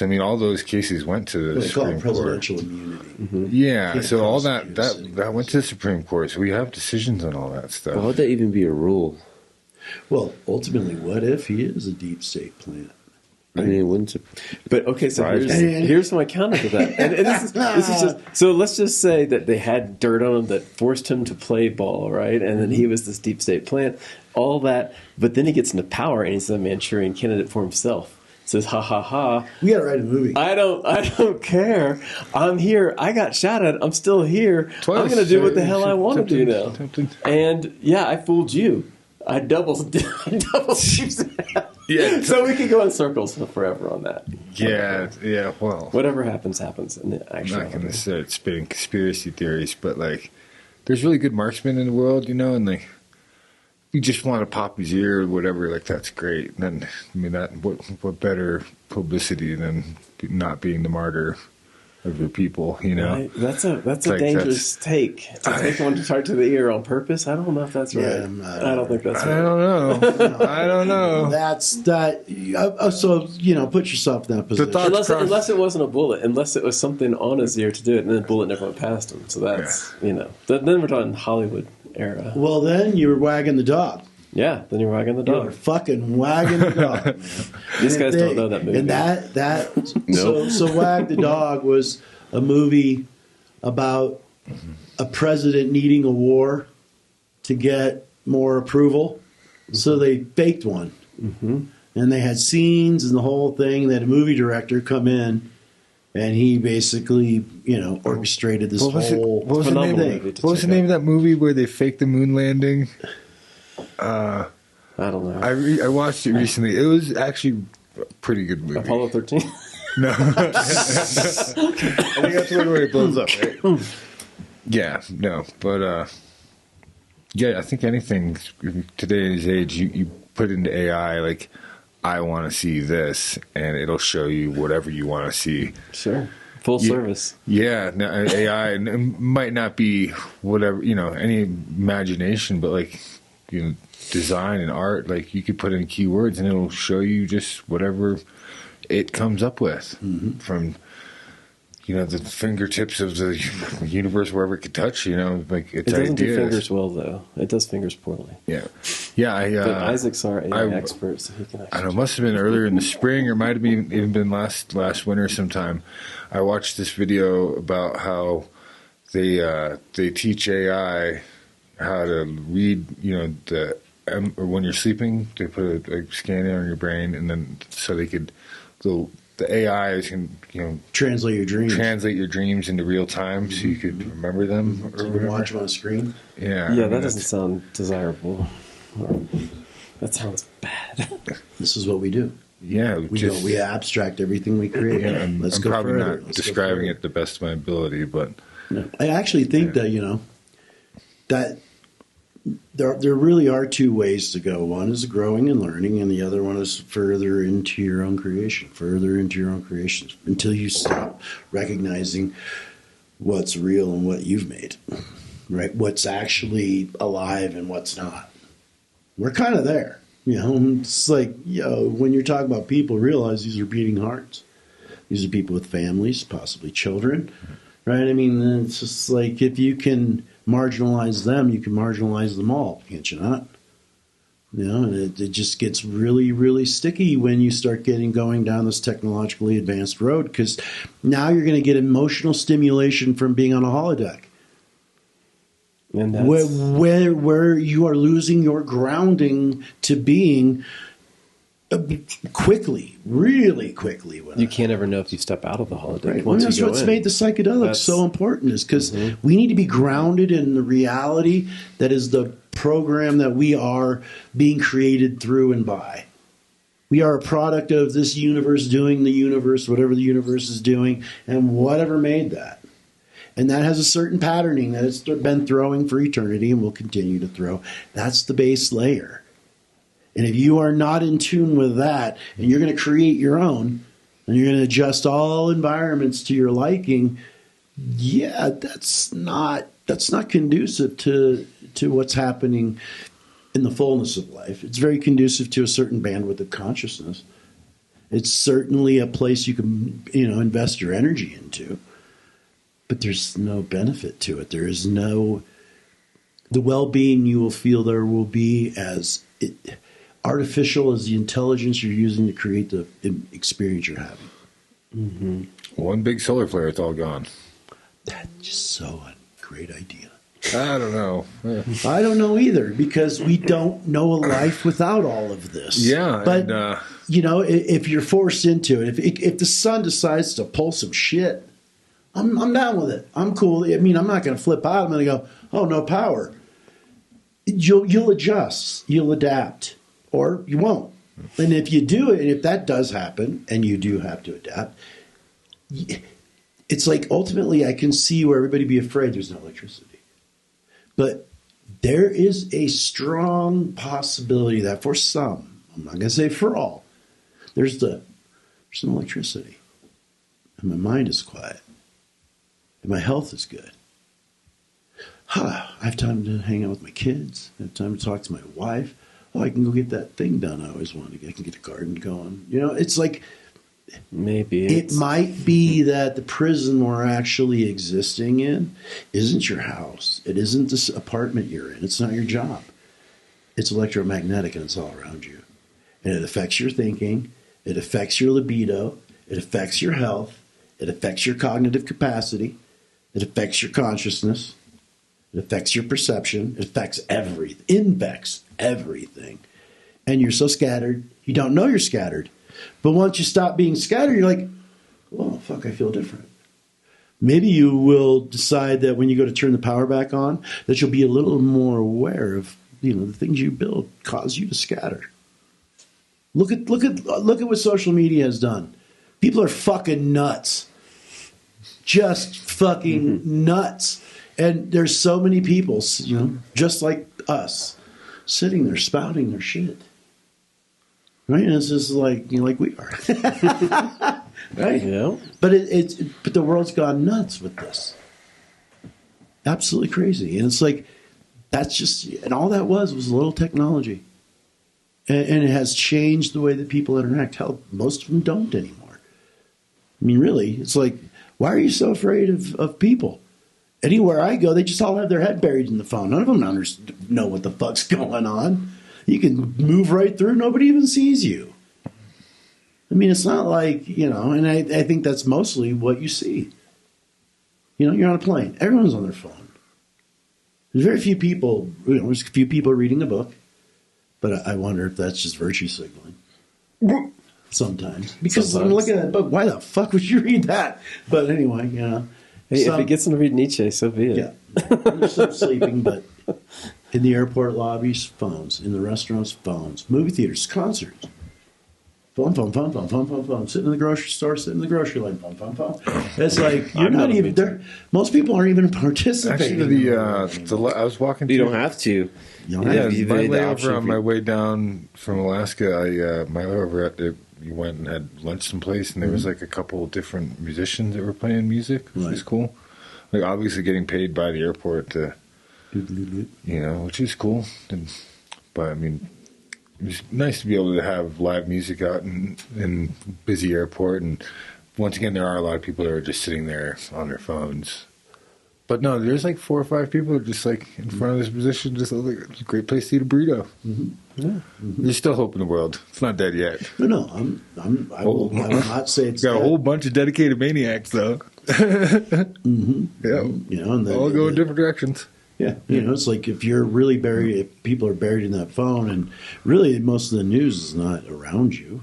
And so, all those cases went to the They call Supreme it Court. presidential immunity. Mm-hmm. Yeah, Can't so all prosecute that a sitting went to the Supreme Court. So we have decisions on all that stuff. Why would that even be a rule? Well, ultimately, what if he is a deep state plant? I mean, it wouldn't. But okay, so Surprise here's my counter to that. And this is just so. Let's just say that they had dirt on him that forced him to play ball, right? And then he was this deep state plant, all that. But then he gets into power, and he's a Manchurian candidate for himself. Says, "Ha ha ha! We got to write a movie. I don't care. I'm here. I got shot at. I'm still here. I'm going to do what the hell I want to do now." And yeah, I fooled you. I double Yeah. So we could go in circles forever on that. Yeah. Well, Whatever happens, happens. In the I'm actual not going to start spitting conspiracy theories, but there's really good marksmen in the world, and you just want to pop his ear or whatever. That's great. And then, what better publicity than not being the martyr? of your people, you know. Right. That's a like dangerous take to take one to to the ear on purpose. I don't know if that's right. I don't think that's right. I don't know. I don't know. That's that. So put yourself in that position. Unless it wasn't a bullet, unless it was something on his ear to do it, and then the bullet never went past him. So that's then we're talking Hollywood era. Well, then you were wagging the dog. Yeah, then you're wagging the You dog. were fucking wagging the dog. Man. These guys don't know that movie. And that Nope. so Wag the Dog was a movie about a president needing a war to get more approval. So they faked one. Mm-hmm. And they had scenes and the whole thing. They had a movie director come in, and he basically, orchestrated this What was the phenomenal name? thing. What was the name of that movie where they faked the moon landing? I don't know. I watched it recently. It was actually a pretty good movie. Apollo 13? No. I think that's where it blows up, right? Yeah, no. But, I think anything today's age, you put into AI, like, I want to see this, and it'll show you whatever you want to see. Sure. Full service. Yeah, no, AI and it might not be whatever, any imagination, but, like, design and art, like, you could put in keywords, and it'll show you just whatever it comes up with from the fingertips of the universe, wherever it could touch. Like its it doesn't do ideas. fingers well, though. It does fingers poorly. Yeah. But Isaac's our AI expert, so he can actually. I don't know. It must have been earlier in the spring, or might have even been last winter sometime. I watched this video about how they teach AI how to read. Or when you're sleeping, they put a scanner on your brain, and then so they could. The AI can translate your dreams into real time, so you could remember them. So you can watch them on a screen. Yeah, that doesn't sound desirable. That sounds bad. This is what we do. Yeah, we abstract everything we create. Yeah, I'm Let's go probably further. not describing it the best of my ability, but I actually think that that there really are two ways to go. One is growing and learning, and the other one is further into your own creation, until you stop recognizing what's real and what you've made, right? What's actually alive and what's not. We're kind of there, It's like, when you're talking about people, realize these are beating hearts. These are people with families, possibly children, right? I mean, it's just like if you can marginalize them, you can marginalize them all, can't you not? And it just gets really, really sticky when you start going down this technologically advanced road, because now you're going to get emotional stimulation from being on a holodeck. And where you are losing your grounding to being quickly, really quickly. You can't ever know if you step out of the holodeck. Right. Once that's you go what's in. made the psychedelics so important, is because we need to be grounded in the reality that is the program that we are being created through and by. We are a product of this universe doing the universe, whatever the universe is doing, and whatever made that. And that has a certain patterning that it's been throwing for eternity and will continue to throw. That's the base layer. And if you are not in tune with that, and you're going to create your own, and you're going to adjust all environments to your liking, that's not conducive to what's happening in the fullness of life. It's very conducive to a certain bandwidth of consciousness. It's certainly a place you can, invest your energy into, but there's no benefit to it. There is the well-being you will feel there will be as artificial as the intelligence you're using to create the experience you're having. Mm-hmm. One big solar flare, it's all gone. That's just so a great idea. I don't know. I don't know either, because we don't know a life without all of this. Yeah, but if you're forced into it, if the sun decides to pull some shit, I'm down with it. I'm cool. I mean, I'm not going to flip out. I'm going to go, oh, no power. You'll adjust. You'll adapt. Or you won't. And if you do it, and if that does happen, and you do have to adapt, it's like ultimately I can see where everybody be afraid there's no electricity. But there is a strong possibility that for some, I'm not going to say for all, there's no electricity. And my mind is quiet. and my health is good. I have time to hang out with my kids. I have time to talk to my wife. I can go get that thing done I always wanted. I can get the garden going. It's like maybe it might be that the prison we're actually existing in isn't your house. It isn't this apartment you're in. It's not your job. It's electromagnetic and it's all around you. And it affects your thinking. It affects your libido. It affects your health. It affects your cognitive capacity. It affects your consciousness. It affects your perception. It affects everything. Infects everything. And you're so scattered, you don't know you're scattered. But once you stop being scattered, you're like, oh, fuck, I feel different. Maybe you will decide that when you go to turn the power back on, that you'll be a little more aware of, the things you build cause you to scatter. Look at what social media has done. People are fucking nuts. Just fucking nuts. And there's so many people, just like us, sitting there spouting their shit. Right? And it's just like, like we are. Right? Yeah. But but the world's gone nuts with this. Absolutely crazy. And it's like, that's just, and all that was a little technology. And it has changed the way that people interact. Hell, most of them don't anymore. I mean, really, it's like, why are you so afraid of people? Anywhere I go, they just all have their head buried in the phone. None of them know what the fuck's going on. You can move right through. Nobody even sees you. I mean, it's not like, and I think that's mostly what you see. You're on a plane. Everyone's on their phone. There's very few people, there's a few people reading a book. But I wonder if that's just virtue signaling. Sometimes. Because I'm looking at a book. Why the fuck would you read that? But anyway, Hey, if it gets them to read Nietzsche, so be it. Yeah. They're still sleeping, but in the airport lobbies, phones. In the restaurants, phones. Movie theaters, concerts. Phone. Sitting in the grocery store, sitting in the grocery line, phone. It's like, you're not even there. Most people aren't even participating. Actually, I was walking You through. don't have to. Yeah, You my have the layover option on for- my way down from Alaska, my layover you went and had lunch someplace, and there was like a couple of different musicians that were playing music, which was cool. Like obviously getting paid by the airport to, which is cool. But I mean, it's nice to be able to have live music out in busy airport. And once again, there are a lot of people that are just sitting there on their phones. But no, there's like 4 or 5 people just like in front of this position, just like it's a great place to eat a burrito. Mm-hmm. Yeah. Mm-hmm. There's still hope in the world. It's not dead yet. No, I will not say it's got dead. a whole bunch of dedicated maniacs though. Mm-hmm. Yeah, and all go in different directions. Yeah, it's like if you're really buried, if people are buried in that phone, and really most of the news is not around you.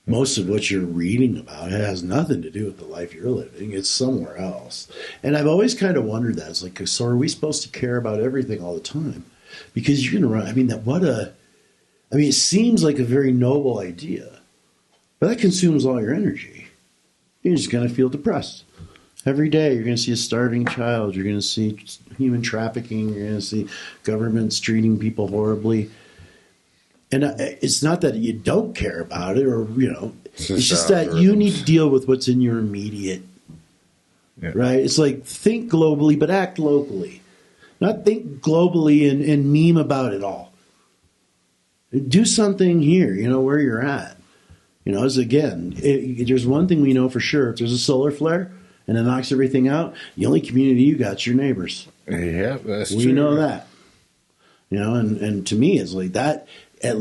Most of what you're reading about it has nothing to do with the life you're living. It's somewhere else. And I've always kind of wondered that. It's like, so are we supposed to care about everything all the time? Because you're going to run. I mean, it seems like a very noble idea, but that consumes all your energy. You're just going to feel depressed. Every day you're going to see a starving child. You're going to see human trafficking. You're going to see governments treating people horribly. And it's not that you don't care about it, or it's just that you need to deal with what's in your immediate. Yeah. Right? It's like think globally, but act locally. Not think globally and meme about it all. Do something here. Where you're at. As again, there's one thing we know for sure: if there's a solar flare and it knocks everything out, the only community you got's your neighbors. Yeah, that's true. We know that. And to me, it's like that. I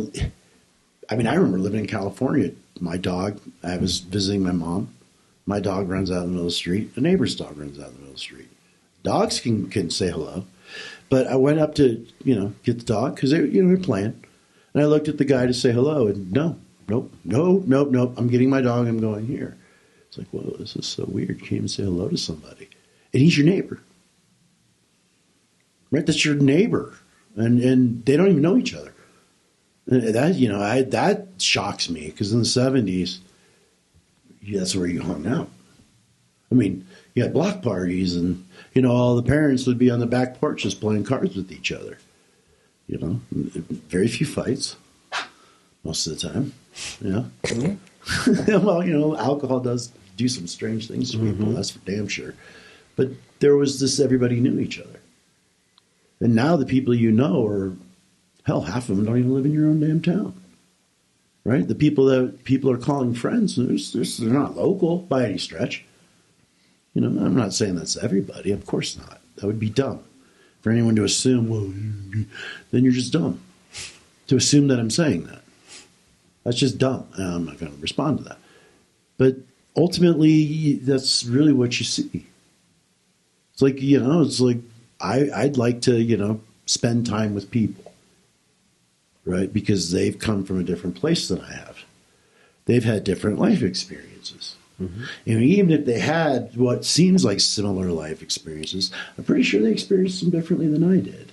remember living in California. My dog, I was visiting my mom. My dog runs out in the middle of the street. A neighbor's dog runs out in the middle of the street. Dogs can say hello. But I went up to, get the dog because they were playing. And I looked at the guy to say hello. And nope. I'm getting my dog. I'm going here. It's like, whoa, this is so weird. You can't even say hello to somebody. And he's your neighbor. Right? That's your neighbor. And they don't even know each other. That that shocks me because in the 70s, that's where you hung out. I mean, you had block parties, and all the parents would be on the back porches playing cards with each other. Very few fights most of the time. Mm-hmm. Well, alcohol does do some strange things to people. That's for damn sure. But there was this, everybody knew each other. And now the people you know are, hell, half of them don't even live in your own damn town. Right? The people that people are calling friends, they're not local by any stretch. You know, I'm not saying that's everybody. Of course not. That would be dumb. For anyone to assume, well, then you're just dumb. To assume that I'm saying that. That's just dumb. And I'm not going to respond to that. But ultimately, that's really what you see. It's like, you know, it's like I'd like to, you know, spend time with people. Right? Because they've come from a different place than I have. They've had different life experiences. Mm-hmm. And even if they had what seems like similar life experiences, I'm pretty sure they experienced them differently than I did.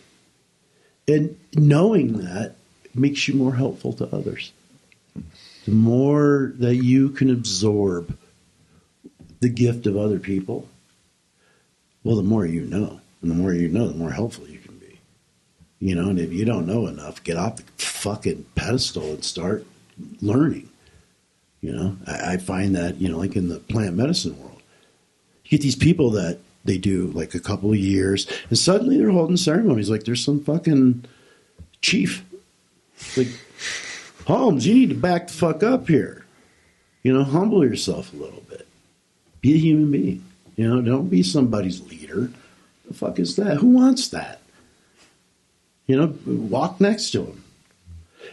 And knowing that makes you more helpful to others. The more that you can absorb the gift of other people, well, the more you know. And the more you know, the more helpful you can be. You know, and if you don't know enough, get off the fucking pedestal and start learning. You know, I find that, you know, like in the plant medicine world, you get these people that they do like a couple of years, and suddenly they're holding ceremonies like there's some fucking chief. Like, Holmes, you need to back the fuck up here. You know, humble yourself a little bit. Be a human being. You know, don't be somebody's leader. The fuck is that? Who wants that? You know, walk next to them.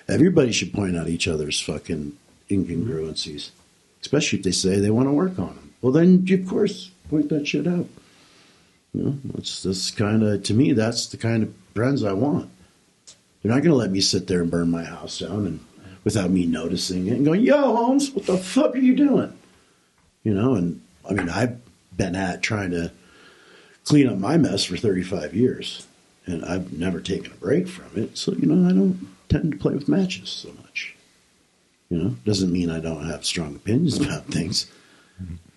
Everybody should point out each other's fucking incongruencies, especially if they say they want to work on them. Well, then, of course, point that shit out. You know, that's kind of, to me, that's the kind of friends I want. They're not going to let me sit there and burn my house down and without me noticing it and going, yo, Holmes, what the fuck are you doing? You know, and I mean, I've been at trying to clean up my mess for 35 years, and I've never taken a break from it. So, you know, I don't tend to play with matches so much. You know, doesn't mean I don't have strong opinions about things,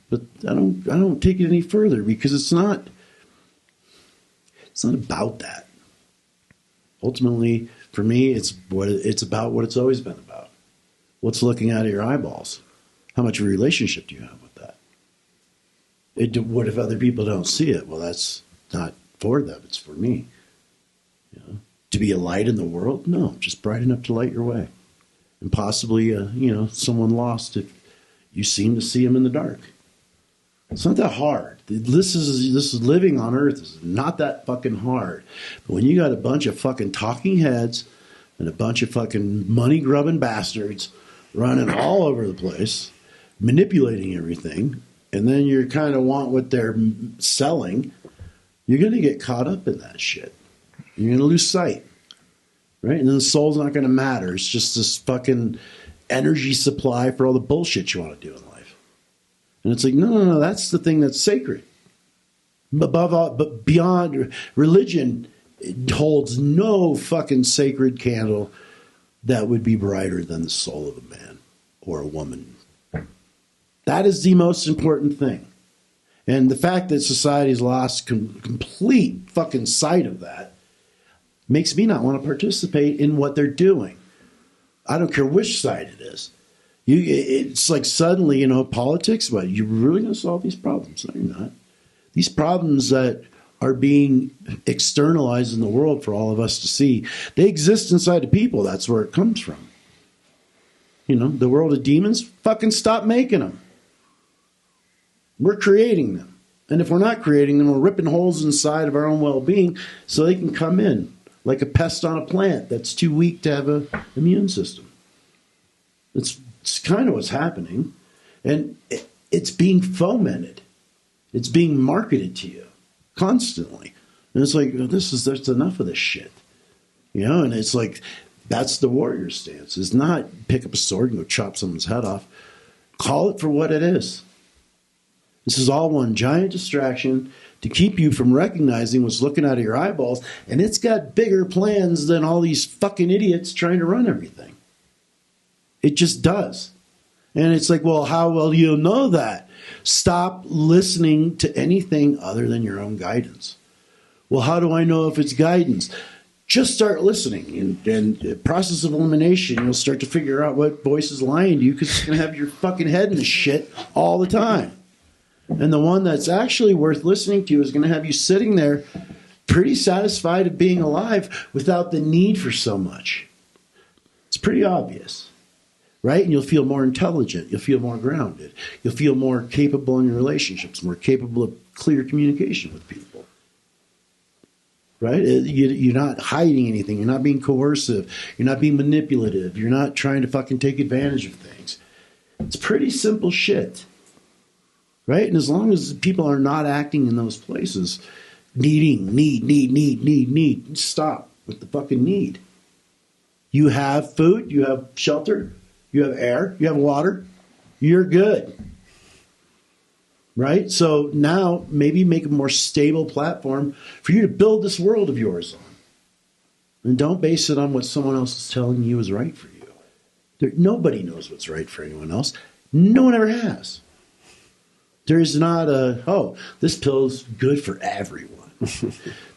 but I don't take it any further because it's not about that. Ultimately, for me, it's about what it's always been about. What's looking out of your eyeballs? How much of a relationship do you have with that? What if other people don't see it? Well, that's not for them. It's for me. You know, to be a light in the world? No, just bright enough to light your way. And possibly, you know, someone lost if you seem to see them in the dark. It's not that hard. This is living on Earth is not that fucking hard. But when you got a bunch of fucking talking heads and a bunch of fucking money-grubbing bastards running all over the place, manipulating everything, and then you kind of want what they're selling, you're going to get caught up in that shit. You're going to lose sight. Right? And then the soul's not going to matter. It's just this fucking energy supply for all the bullshit you want to do in life. And it's like, no, that's the thing that's sacred. Above all, but beyond religion, it holds no fucking sacred candle that would be brighter than the soul of a man or a woman. That is the most important thing. And the fact that society's lost complete fucking sight of that makes me not want to participate in what they're doing. I don't care which side it is. It's like suddenly, you know, politics, what, you're really going to solve these problems? No, you're not. These problems that are being externalized in the world for all of us to see, they exist inside the people. That's where it comes from. You know, the world of demons, fucking stop making them. We're creating them. And if we're not creating them, we're ripping holes inside of our own well-being so they can come in like a pest on a plant that's too weak to have an immune system. It's kind of what's happening. And it's being fomented. It's being marketed to you constantly. And it's like, there's enough of this shit. You know, and it's like, that's the warrior stance. It's not pick up a sword and go chop someone's head off. Call it for what it is. This is all one giant distraction to keep you from recognizing what's looking out of your eyeballs, and it's got bigger plans than all these fucking idiots trying to run everything. It just does. And it's like, well, how will you know that? Stop listening to anything other than your own guidance. Well, how do I know if it's guidance? Just start listening, and process of elimination, you'll start to figure out what voice is lying to you because it's going to have your fucking head in the shit all the time. And the one that's actually worth listening to is going to have you sitting there pretty satisfied of being alive without the need for so much. It's pretty obvious, right? And you'll feel more intelligent. You'll feel more grounded. You'll feel more capable in your relationships, more capable of clear communication with people, right? You're not hiding anything. You're not being coercive. You're not being manipulative. You're not trying to fucking take advantage of things. It's pretty simple shit, right? And as long as people are not acting in those places, need, stop with the fucking need. You have food, you have shelter, you have air, you have water, you're good. Right? So now maybe make a more stable platform for you to build this world of yours on. And don't base it on what someone else is telling you is right for you. Nobody knows what's right for anyone else. No one ever has. There is not this pill's good for everyone.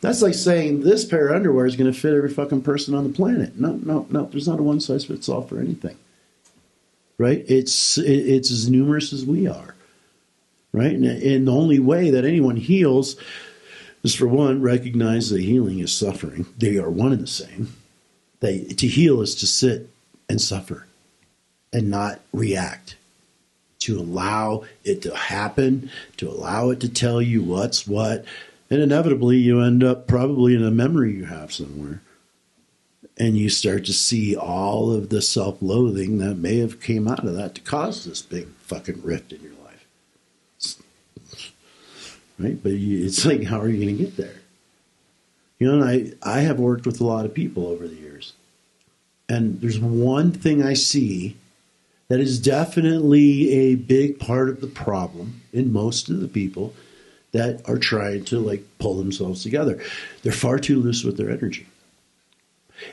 That's like saying this pair of underwear is going to fit every fucking person on the planet. No. There's not a one size fits all for anything. Right? It's as numerous as we are. Right? And the only way that anyone heals is, for one, recognize that healing is suffering. They are one and the same. To heal is to sit and suffer and not react. To allow it to happen, to allow it to tell you what's what. And inevitably, you end up probably in a memory you have somewhere. And you start to see all of the self-loathing that may have came out of that to cause this big fucking rift in your life. Right? But it's like, how are you going to get there? You know, and I have worked with a lot of people over the years. And there's one thing I see that is definitely a big part of the problem in most of the people that are trying to pull themselves together. They're far too loose with their energy.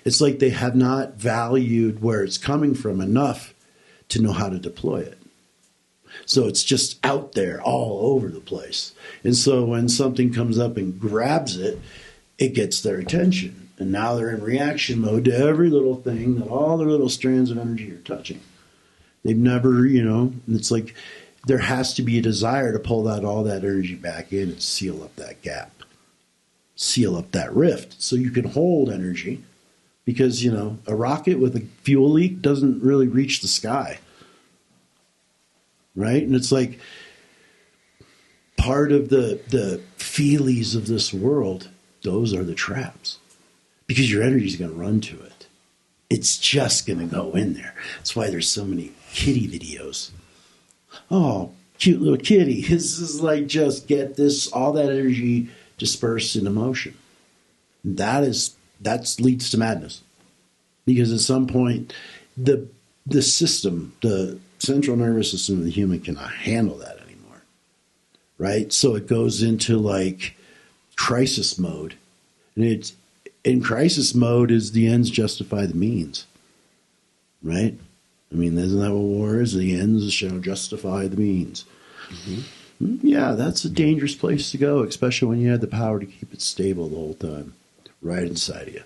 It's like they have not valued where it's coming from enough to know how to deploy it. So it's just out there all over the place. And so when something comes up and grabs it, it gets their attention. And now they're in reaction mode to every little thing that all their little strands of energy are touching. They've never, it's like there has to be a desire to pull all that energy back in and seal up that gap, seal up that rift so you can hold energy because, a rocket with a fuel leak doesn't really reach the sky, right? And it's like part of the feelies of this world, those are the traps because your energy is going to run to it. It's just going to go in there. That's why there's so many kitty videos. Oh, cute little kitty. This is like just get all that energy dispersed in emotion. That leads to madness. Because at some point, the system, the central nervous system of the human cannot handle that anymore. Right? So it goes into crisis mode. And it's in crisis mode is the ends justify the means. Right? I mean, isn't that what war is? The ends shall justify the means. Mm-hmm. Yeah, that's a dangerous place to go, especially when you had the power to keep it stable the whole time, right inside of you.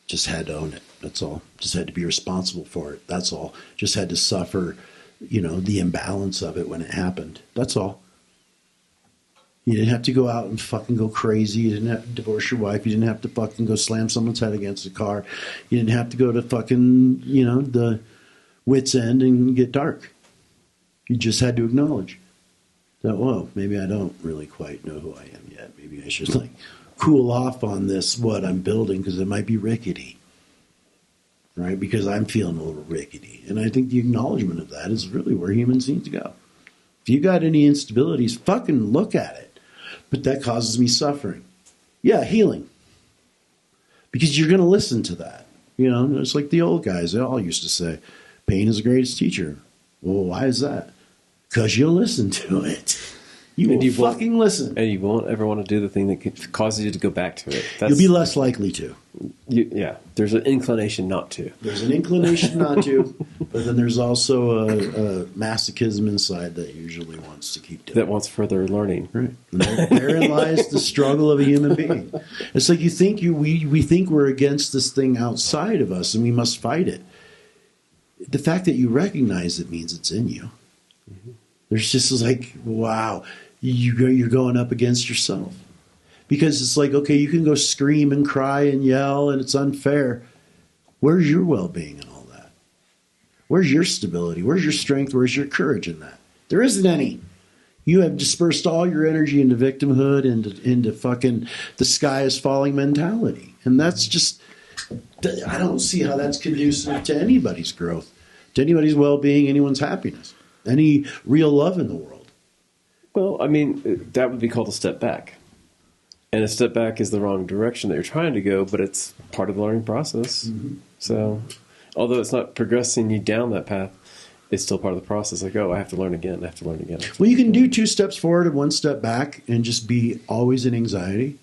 Just had to own it. That's all. Just had to be responsible for it. That's all. Just had to suffer, the imbalance of it when it happened. That's all. You didn't have to go out and fucking go crazy. You didn't have to divorce your wife. You didn't have to fucking go slam someone's head against a car. You didn't have to go to fucking, the wit's end and get dark. You just had to acknowledge that, whoa, maybe I don't really quite know who I am yet. Maybe I should cool off on this, what I'm building, because it might be rickety. Right? Because I'm feeling a little rickety. And I think the acknowledgement of that is really where humans need to go. If you got any instabilities, fucking look at it. But that causes me suffering. Yeah, healing. Because you're going to listen to that. It's like the old guys. They all used to say, pain is the greatest teacher. Well, why is that? Because you'll listen to it. You will fucking listen. And you won't ever want to do the thing that causes you to go back to it. You'll be less likely to. There's an inclination not to. There's an inclination not to, but then there's also a masochism inside that usually wants to keep doing that wants further learning. Right. And therein lies the struggle of a human being. It's like we think we're against this thing outside of us and we must fight it. The fact that you recognize it means it's in you. Mm-hmm. There's just like, wow, you're going up against yourself. Because it's like, okay, you can go scream and cry and yell and it's unfair. Where's your well-being in all that? Where's your stability? Where's your strength? Where's your courage in that? There isn't any. You have dispersed all your energy into victimhood, into fucking the sky is falling mentality. And that's just, I don't see how that's conducive to anybody's growth, to anybody's well-being, anyone's happiness, any real love in the world. Well, I mean, that would be called a step back. And a step back is the wrong direction that you're trying to go, but it's part of the learning process. Mm-hmm. So, although it's not progressing you down that path, it's still part of the process. Like, oh, I have to learn again. I have to learn again. Well, you can do 2 steps forward and 1 step back and just be always in anxiety.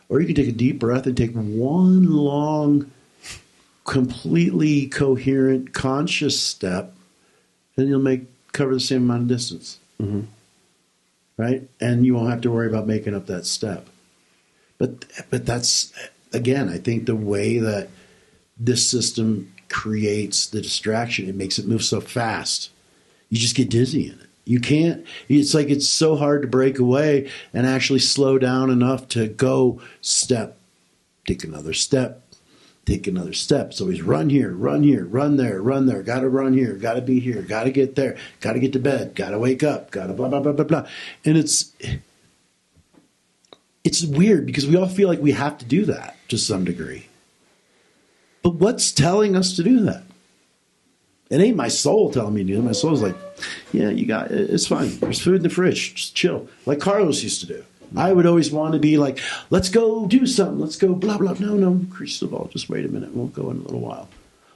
Or you can take a deep breath and take one long, completely coherent, conscious step, and you'll cover the same amount of distance. Mm-hmm. Right? And you won't have to worry about making up that step. But that's, again, I think the way that this system creates the distraction, it makes it move so fast. You just get dizzy in it. You can't, it's like it's so hard to break away and actually slow down enough to go step, take another step, take another step. It's always run here, run there, got to run here, got to be here, got to get there, got to get to bed, got to wake up, got to blah, blah, blah, blah, blah. And it's weird because we all feel like we have to do that to some degree. But what's telling us to do that? It ain't my soul telling me to do it. My soul's like, yeah, you got it. It's fine. There's food in the fridge. Just chill. Like Carlos used to do. I would always want to be like, let's go do something. Let's go blah, blah. No, Cristobal, just wait a minute. We'll go in a little while.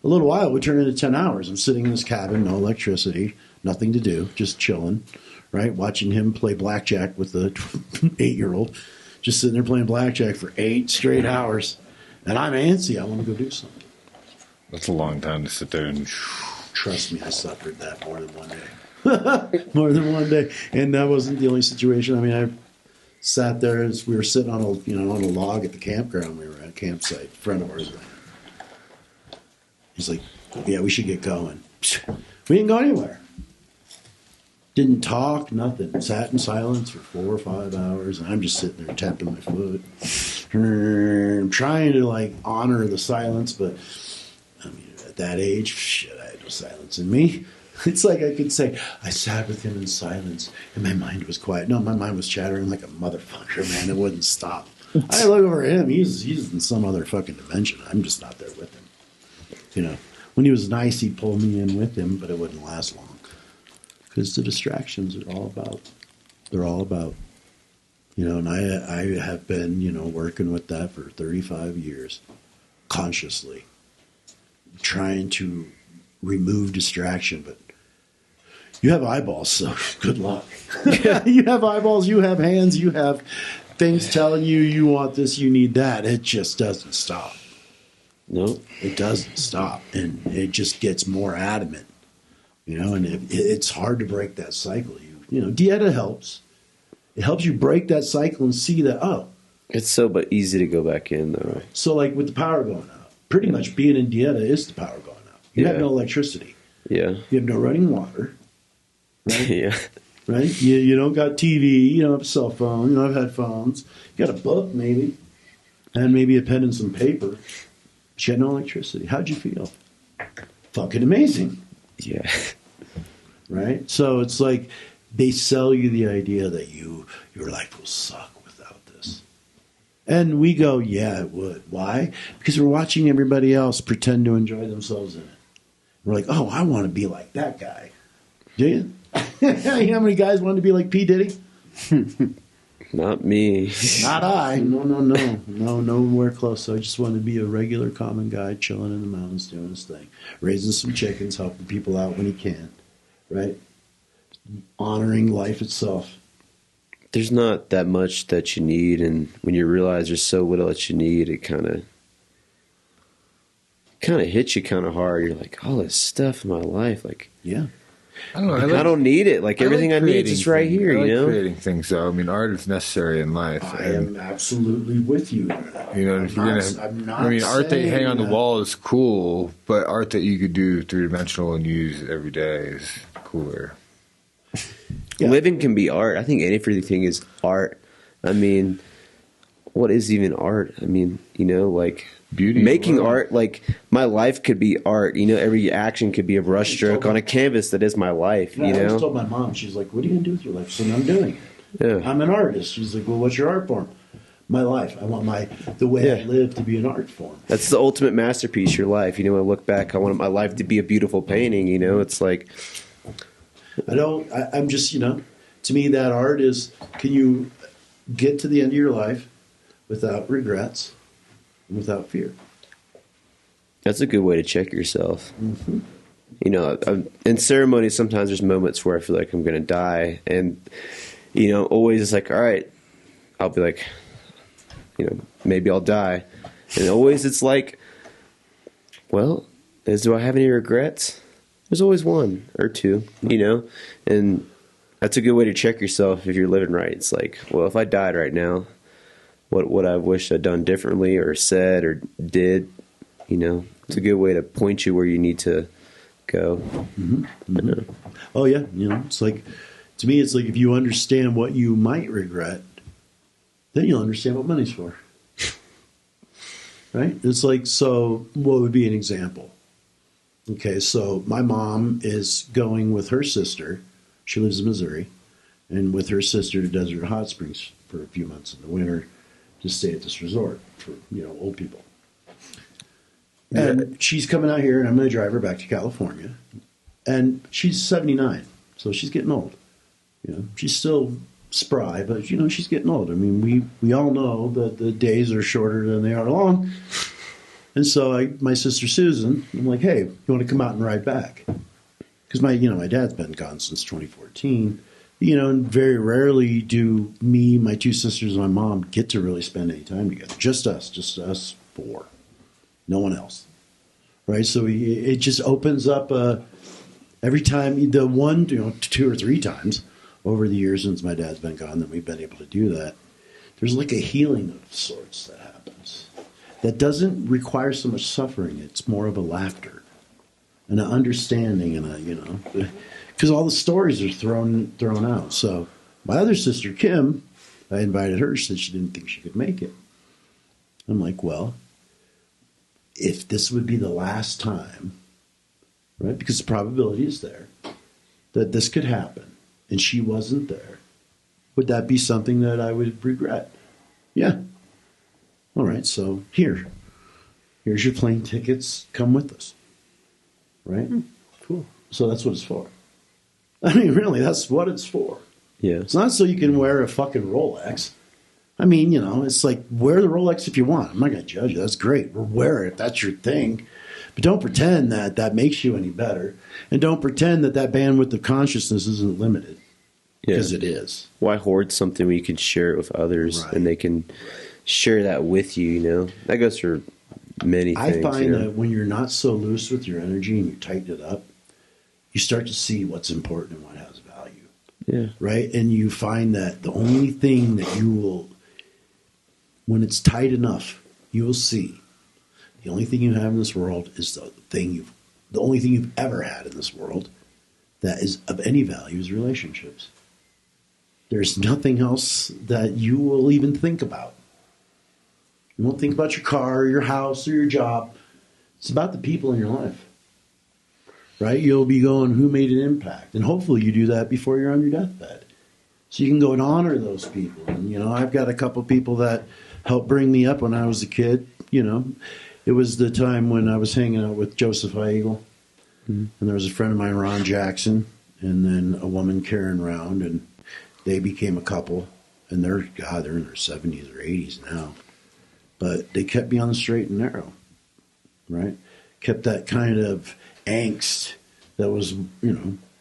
A little while would turn into 10 hours. I'm sitting in this cabin, no electricity, nothing to do, just chilling, right? Watching him play blackjack with the 8-year-old. Just sitting there playing blackjack for 8 straight hours. And I'm antsy. I want to go do something. That's a long time to sit there and... Trust me, I suffered that more than one day. More than one day. And that wasn't the only situation. I mean, I sat there as we were sitting on on a log at the campground. We were at a campsite. A friend of ours. He's like, yeah, we should get going. We didn't go anywhere. Didn't talk, nothing. Sat in silence for 4 or 5 hours. And I'm just sitting there tapping my foot. I'm trying to honor the silence, but I mean, at that age, shit, I had no silence in me. It's like I could say, I sat with him in silence, and my mind was quiet. No, my mind was chattering like a motherfucker, man. It wouldn't stop. I look over at him. He's in some other fucking dimension. I'm just not there with him. When he was nice, he'd pull me in with him, but it wouldn't last long. Because the distractions are all about. They're all about. And I have been, working with that for 35 years, consciously, trying to remove distraction. But you have eyeballs, so good luck. You have eyeballs, you have hands, you have things telling you want this, you need that. It just doesn't stop. No, it doesn't stop. And it just gets more adamant, and it's hard to break that cycle. Dieta helps. It helps you break that cycle and see that, it's so but easy to go back in, though. So like with the power going out, pretty much being in dieta is the power going out. You have no electricity. Yeah. You have no running water. Right? Yeah. Right? You don't got TV. You don't have a cell phone. You don't have headphones. You got a book maybe. And maybe a pen and some paper. But you had no electricity. How'd you feel? Fucking amazing. Yeah. Right? So it's like they sell you the idea that your life will suck without this. And we go, yeah, it would. Why? Because we're watching everybody else pretend to enjoy themselves in it. We're like, I want to be like that guy. Do you? You know how many guys want to be like P. Diddy? Not me. Not I. No, nowhere close. So I just want to be a regular common guy chilling in the mountains doing his thing. Raising some chickens, helping people out when he can. Right? Honoring life itself. There's not that much that you need, and when you realize there's so little that you need, it kind of hits you kind of hard. You're like, all this stuff in my life, yeah. I don't know. I don't need it. Everything I need is right here. Creating things, though. I mean, art is necessary in life. I am absolutely with you. If you're gonna, art that you hang on the wall is cool, but art that you could do 3-dimensional and use every day is cooler. Yeah. Living can be art. I think everything is art. I mean, what is even art? I mean, like Beauty. making Wow. art. Like my life could be art. Every action could be a brushstroke on a canvas that is my life. I just told my mom, she's like, "What are you gonna do with your life?" So I'm doing it. Yeah. I'm an artist. She's like, "Well, what's your art form?" My life. I want the way I Yeah. live to be an art form. That's the ultimate masterpiece. Your life. I look back. I want my life to be a beautiful painting. It's like I'm just, to me, that art is, can you get to the end of your life without regrets and without fear? that's a good way to check yourself. Mm-hmm. In ceremonies, sometimes there's moments where I feel like I'm going to die, and always it's like, all right, I'll be like, maybe I'll die, and always it's like, well, do I have any regrets? There's always one or two, and that's a good way to check yourself if you're living right. It's like, well, if I died right now, what would I wish I'd done differently or said or did? It's a good way to point you where you need to go. Mm-hmm. Mm-hmm. Oh yeah, it's like, to me, it's like if you understand what you might regret, then you'll understand what money's for. Right? It's like, so what would be an example? Okay, so my mom is going with her sister. She lives in Missouri, and with her sister to Desert Hot Springs for a few months in the winter to stay at this resort for old people. And she's coming out here, and I'm going to drive her back to California. And she's 79, so she's getting old. She's still spry, but she's getting old. I mean, we all know that the days are shorter than they are long. And so my sister Susan, I'm like, hey, you want to come out and ride back? Because my dad's been gone since 2014. And very rarely do me, my two sisters, and my mom get to really spend any time together. Just us four. No one else. Right? So it just opens up every time, the one, 2 or 3 times over the years since my dad's been gone that we've been able to do that. There's like a healing of sorts that happens. That doesn't require so much suffering. It's more of a laughter and an understanding and because all the stories are thrown out. So my other sister, Kim, I invited her. She said she didn't think she could make it. I'm like, well, if this would be the last time, right? Because the probability is there that this could happen and she wasn't there, would that be something that I would regret? Yeah. All right, so here's your plane tickets. Come with us. Right? Cool. So that's what it's for. I mean, really, that's what it's for. Yeah. It's not so you can wear a fucking Rolex. I mean, it's like, wear the Rolex if you want. I'm not going to judge you. That's great. Wear it if that's your thing. But don't pretend that that makes you any better. And don't pretend that that bandwidth of consciousness isn't limited. Because it is. Why hoard something when you can share it with others Right. and they can share that with you, That goes for many things. I find that when you're not so loose with your energy and you tighten it up, you start to see what's important and what has value. Yeah. Right? And you find that the only thing that you will, when it's tight enough, you will see the only thing you have in this world is the only thing you've ever had in this world that is of any value is relationships. There's nothing else that you will even think about. You won't think about your car or your house or your job. It's about the people in your life. Right? You'll be going, who made an impact? And hopefully you do that before you're on your deathbed. So you can go and honor those people. And, I've got a couple people that helped bring me up when I was a kid. It was the time when I was hanging out with Joseph Heigl. Mm-hmm. And there was a friend of mine, Ron Jackson, and then a woman, Karen Round, and they became a couple. And they're in their 70s or 80s now. But they kept me on the straight and narrow, right? Kept that kind of angst that was,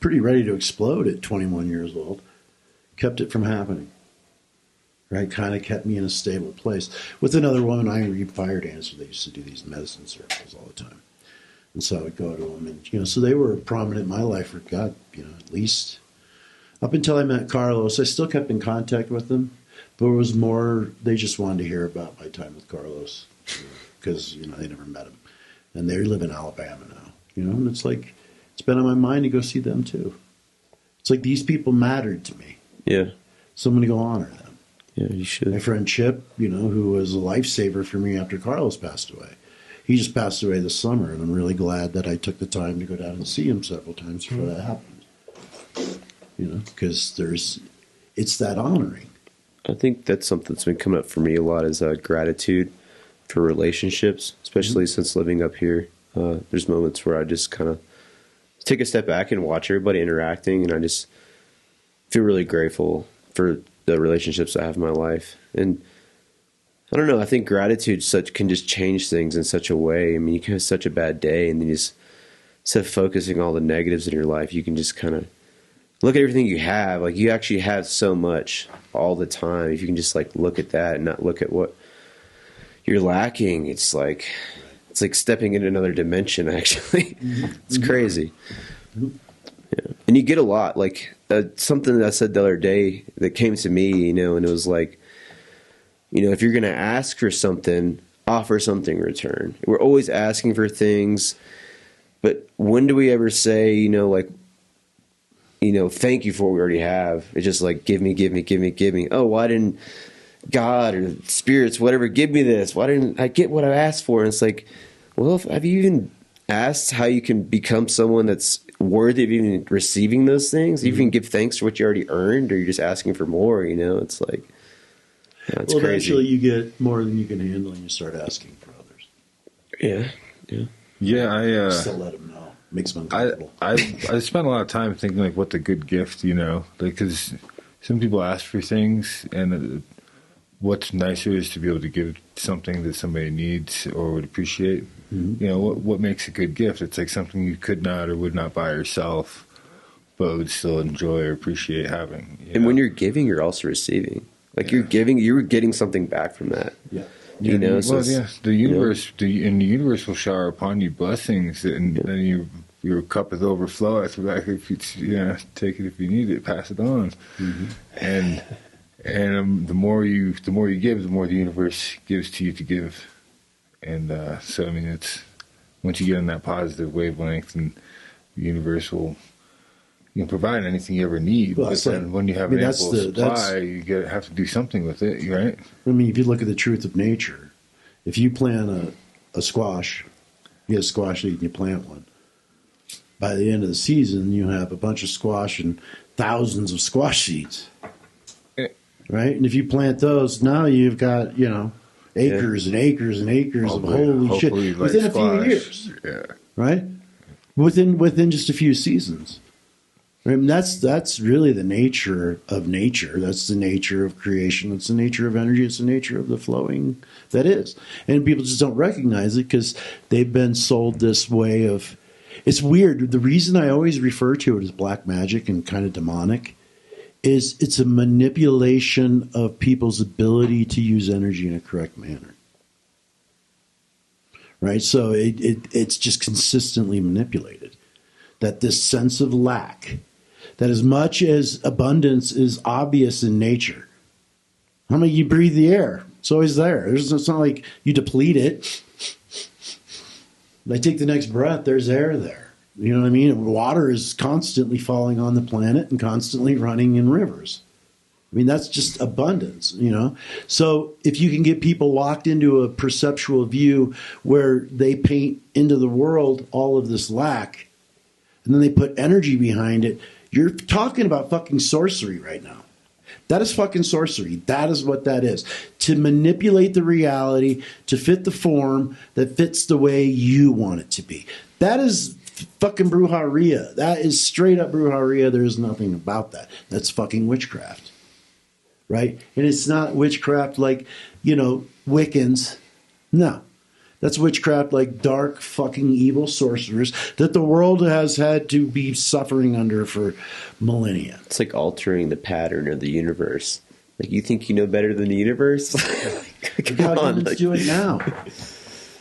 pretty ready to explode at 21 years old. Kept it from happening, right? Kind of kept me in a stable place. With another woman, Irene Fire Dancer, they used to do these medicine circles all the time. And so I would go to them, and, so they were prominent in my life for, God, at least up until I met Carlos. I still kept in contact with them. But it was more, they just wanted to hear about my time with Carlos because, they never met him. And they live in Alabama now, and it's like, it's been on my mind to go see them too. It's like these people mattered to me. Yeah. So I'm going to go honor them. Yeah, you should. My friend Chip, who was a lifesaver for me after Carlos passed away. He just passed away this summer, and I'm really glad that I took the time to go down and see him several times before that happened. Because it's that honoring. I think that's something that's been coming up for me a lot is gratitude for relationships, especially since living up here. There's moments where I just kind of take a step back and watch everybody interacting, and I just feel really grateful for the relationships I have in my life. And I don't know, I think gratitude can just change things in such a way. I mean, you can have such a bad day, and then you just, instead of focusing on all the negatives in your life, you can just kind of look at everything you have. Like, you actually have so much all the time. If you can just look at that and not look at what you're lacking, it's like stepping into another dimension, actually. It's crazy. Yeah. And you get a lot. Something that I said the other day that came to me, and it was like, if you're going to ask for something, offer something in return. We're always asking for things, but when do we ever say, thank you for what we already have? It's just like, give me, give me, give me, give me. Oh, why didn't God or spirits, whatever, give me this? Why didn't I get what I asked for? And it's like, well, have you even asked how you can become someone that's worthy of even receiving those things? You can give thanks for what you already earned, or you're just asking for more, It's like, it's crazy. Eventually you get more than you can handle and you start asking for others. Yeah. Yeah, Still let them know. Makes them uncomfortable. I spent a lot of time thinking what the good gift, because some people ask for things, and what's nicer is to be able to give something that somebody needs or would appreciate. What makes a good gift? It's like something you could not or would not buy yourself, but would still enjoy or appreciate having. And when you're giving, you're also receiving. You're getting something back from that. Yeah. The universe, the universe will shower upon you blessings, and then your cup is overflow. It's like, if you take it if you need it, pass it on, and the more you give, the more the universe gives to you to give, and so I mean, it's once you get in that positive wavelength, and the universe will. You can provide anything you ever need, but then when you have an ample supply, you have to do something with it, right? I mean, if you look at the truth of nature, if you plant a squash, you get a squash seed and you plant one. By the end of the season, you have a bunch of squash and thousands of squash seeds, right? And if you plant those, now you've got, acres and acres and acres of holy shit within a few years, right? Within just a few seasons. I mean, that's really the nature of nature. That's the nature of creation. It's the nature of energy. It's the nature of the flowing that is. And people just don't recognize it because they've been sold this way of... It's weird. The reason I always refer to it as black magic and kind of demonic is it's a manipulation of people's ability to use energy in a correct manner. Right? So it's just consistently manipulated. That this sense of lack... That as much as abundance is obvious in nature, how many you breathe the air? It's always there. It's not like you deplete it. I take the next breath, there's air there. You know what I mean? Water is constantly falling on the planet and constantly running in rivers. I mean, that's just abundance, So if you can get people locked into a perceptual view where they paint into the world all of this lack, and then they put energy behind it, you're talking about fucking sorcery right now. That is fucking sorcery. That is what that is. To manipulate the reality to fit the form that fits the way you want it to be. That is fucking brujeria. That is straight up brujeria. There is nothing about that. That's fucking witchcraft. Right? And it's not witchcraft like, Wiccans. No. That's witchcraft like dark fucking evil sorcerers that the world has had to be suffering under for millennia. It's like altering the pattern of the universe. Like, you think you know better than the universe? Come on, let's do it now.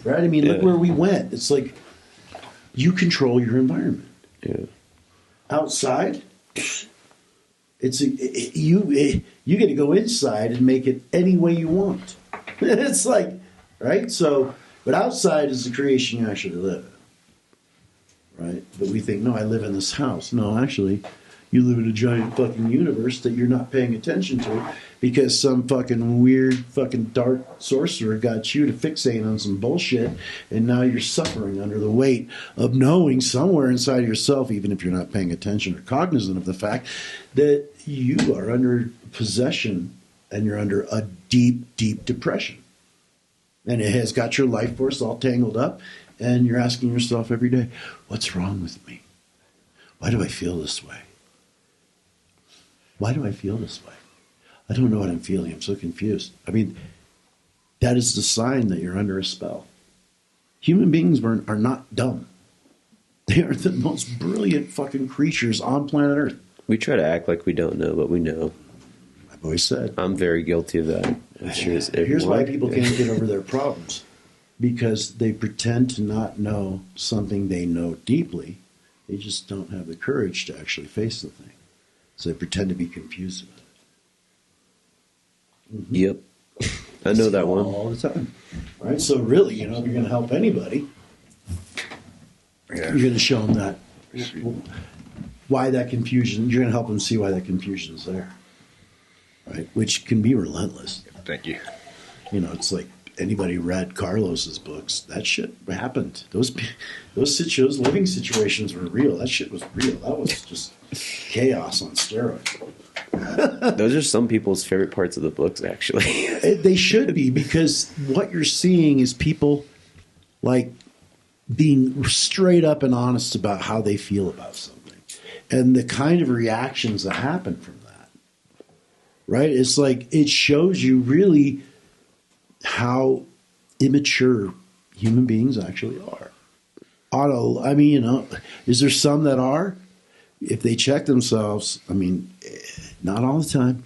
Right? I mean, look where we went. It's like you control your environment. Yeah. Outside, you get to go inside and make it any way you want. It's like, right? So... But outside is the creation you actually live in, right? But we think, no, I live in this house. No, actually, You live in a giant fucking universe that you're not paying attention to because some fucking weird fucking dark sorcerer got you to fixate on some bullshit, and now you're suffering under the weight of knowing somewhere inside yourself, even if you're not paying attention or cognizant of the fact that you are under possession and you're under a deep, deep depression. And it has got your life force all tangled up, and you're asking yourself every day, what's wrong with me? Why do I feel this way? Why do I feel this way? I don't know what I'm feeling. I'm so confused. I mean, that is the sign that you're under a spell. Human beings are not dumb. They are the most brilliant fucking creatures on planet Earth. We try to act like we don't know, but we know. I've always said. I'm very guilty of that. I'm sure it's everyone. Here's why people can't get over their problems. Because they pretend to not know something they know deeply. They just don't have the courage to actually face the thing. So they pretend to be confused about it. Mm-hmm. Yep. I know that one. All the time. Right? So really, if you're going to help anybody, you're going to show them that why that confusion, you're going to help them see why that confusion is there. Right? Which can be relentless. Thank you. It's like anybody read Carlos's books, that shit happened. Those living situations were real. That shit was real. That was just chaos on steroids. Those are some people's favorite parts of the books, actually. They should be, because what you're seeing is people like being straight up and honest about how they feel about something and the kind of reactions that happen from that. Right? It's like it shows you really how immature human beings actually are. Is there some that are? If they check themselves, not all the time.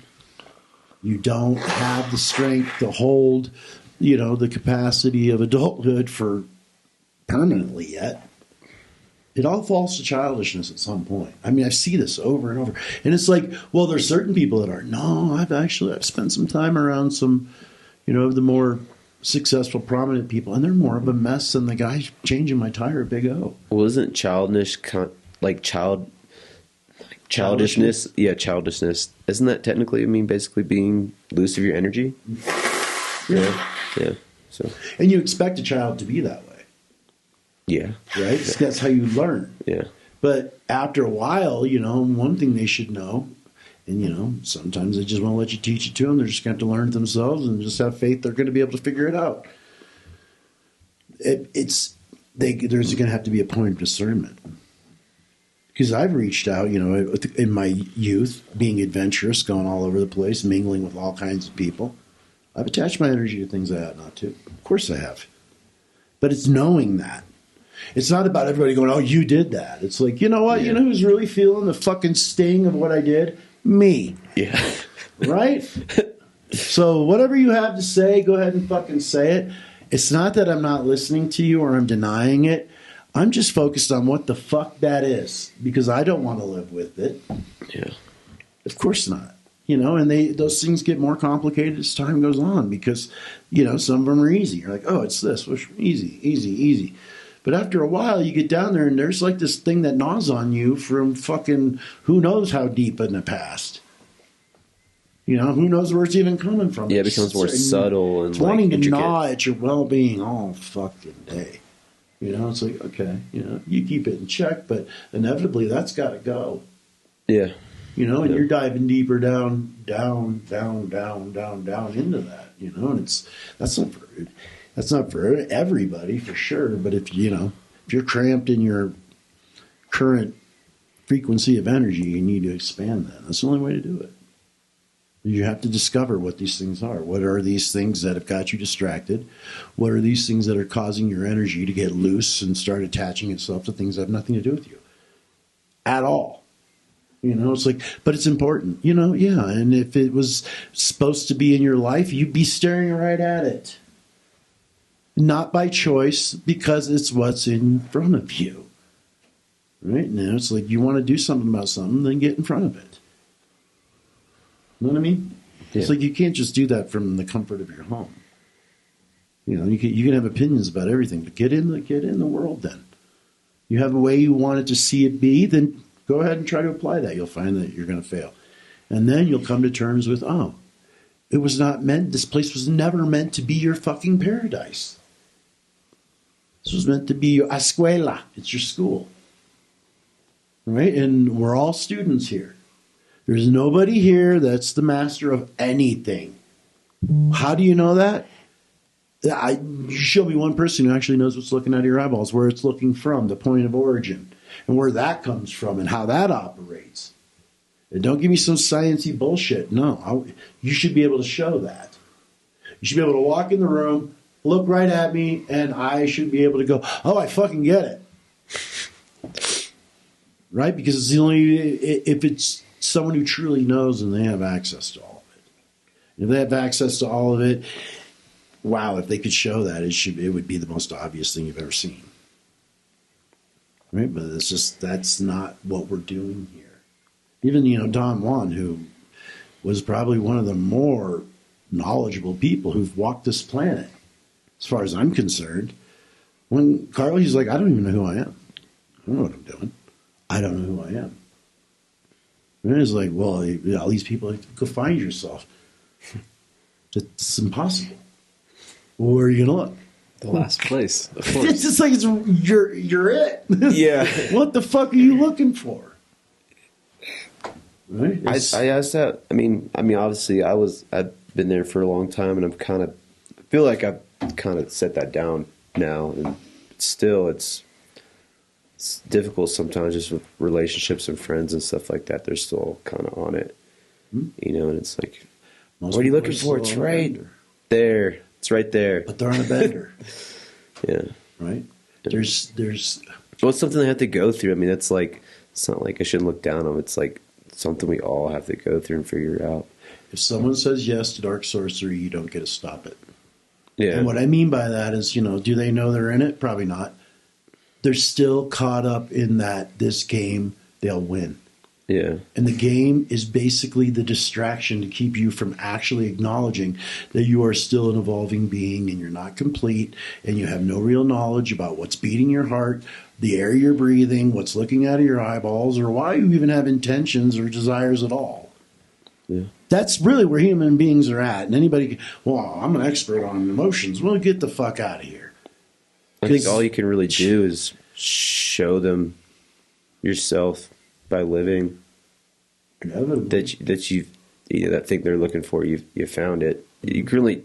You don't have the strength to hold, the capacity of adulthood for permanently yet. It all falls to childishness at some point. I see this over and over. And it's like, well, there's certain people that are. No, I've spent some time around some, the more successful, prominent people, and they're more of a mess than the guy changing my tire at Big O. Well, isn't childishness? Yeah, childishness. Isn't that technically, basically being loose of your energy? Yeah. So, and you expect a child to be that way. Yeah. Right? Yeah. That's how you learn. Yeah. But after a while, one thing they should know, and sometimes they just won't let you teach it to them. They're just going to have to learn it themselves and just have faith they're going to be able to figure it out. There's going to have to be a point of discernment. Because I've reached out, in my youth, being adventurous, going all over the place, mingling with all kinds of people. I've attached my energy to things I ought not to. Of course I have. But it's knowing that. It's not about everybody going, oh, you did that. It's like, you know what? Yeah. You know who's really feeling the fucking sting of what I did? Me. Yeah. Right? So whatever you have to say, go ahead and fucking say it. It's not that I'm not listening to you or I'm denying it. I'm just focused on what the fuck that is, because I don't want to live with it. Yeah. Of course not. And those things get more complicated as time goes on because, some of them are easy. You're like, oh, it's this. Easy. But after a while, you get down there and there's like this thing that gnaws on you from fucking who knows how deep in the past. Who knows where it's even coming from. Yeah, it becomes more subtle and it's wanting to intricate. gnaw at your well-being all fucking day. It's like, okay, you keep it in check, but inevitably that's got to go. Yeah. And you're diving deeper down into that, and that's not for everybody for sure. But if you're cramped in your current frequency of energy, you need to expand that. That's the only way to do it. You have to discover what these things are. What are these things that have got you distracted? What are these things that are causing your energy to get loose and start attaching itself to things that have nothing to do with you at all? It's like, but it's important, yeah. And if it was supposed to be in your life, you'd be staring right at it. Not by choice, because it's what's in front of you. Right now, it's like you want to do something about something, then get in front of it. You know what I mean? Yeah. It's like you can't just do that from the comfort of your home. You can have opinions about everything, but get in the world then. You have a way you want it to see it be, then Go ahead and try to apply that. You'll find that you're going to fail. And then you'll come to terms with, it was not meant, this place was never meant to be your fucking paradise. This was meant to be your escuela. It's your school. Right? And we're all students here. There's nobody here that's the master of anything. How do you know that? You show me one person who actually knows what's looking out of your eyeballs, where it's looking from, the point of origin, and where that comes from and how that operates. And don't give me some sciencey bullshit. No, you should be able to show that. You should be able to walk in the room, look right at me, and I should be able to go, oh, I fucking get it. Right? Because it's the only, if it's someone who truly knows and they have access to all of it. If they have access to all of it, wow, if they could show that, it would be the most obvious thing you've ever seen. Right? But it's just, that's not what we're doing here. Even, Don Juan, who was probably one of the more knowledgeable people who've walked this planet, as far as I'm concerned, when he's like, I don't even know who I am. I don't know what I'm doing. I don't know who I am. And it's like, well, all these people, go find yourself. It's impossible. Well, where are you going to look? The last place, of course. It's just like you're it. Yeah. What the fuck are you looking for? Right? I asked that. I mean, obviously, I've been there for a long time, and I feel like I've kind of set that down now, and still, it's difficult sometimes, just with relationships and friends and stuff like that. They're still kind of on it, and it's like, what are you looking for? It's right there. It's right there. But they're on a bender. Yeah. Right? There's Well, it's something they have to go through. I mean, it's not like I shouldn't look down on them. It's like something we all have to go through and figure out. If someone says yes to dark sorcery, you don't get to stop it. Yeah. And what I mean by that is, do they know they're in it? Probably not. They're still caught up in that this game, they'll win. Yeah. And the game is basically the distraction to keep you from actually acknowledging that you are still an evolving being and you're not complete and you have no real knowledge about what's beating your heart, the air you're breathing, what's looking out of your eyeballs, or why you even have intentions or desires at all. Yeah. That's really where human beings are at. And anybody, well, I'm an expert on emotions. Well, get the fuck out of here. I think all you can really do is show them yourself by living that you that thing they're looking for. You found it. You can really,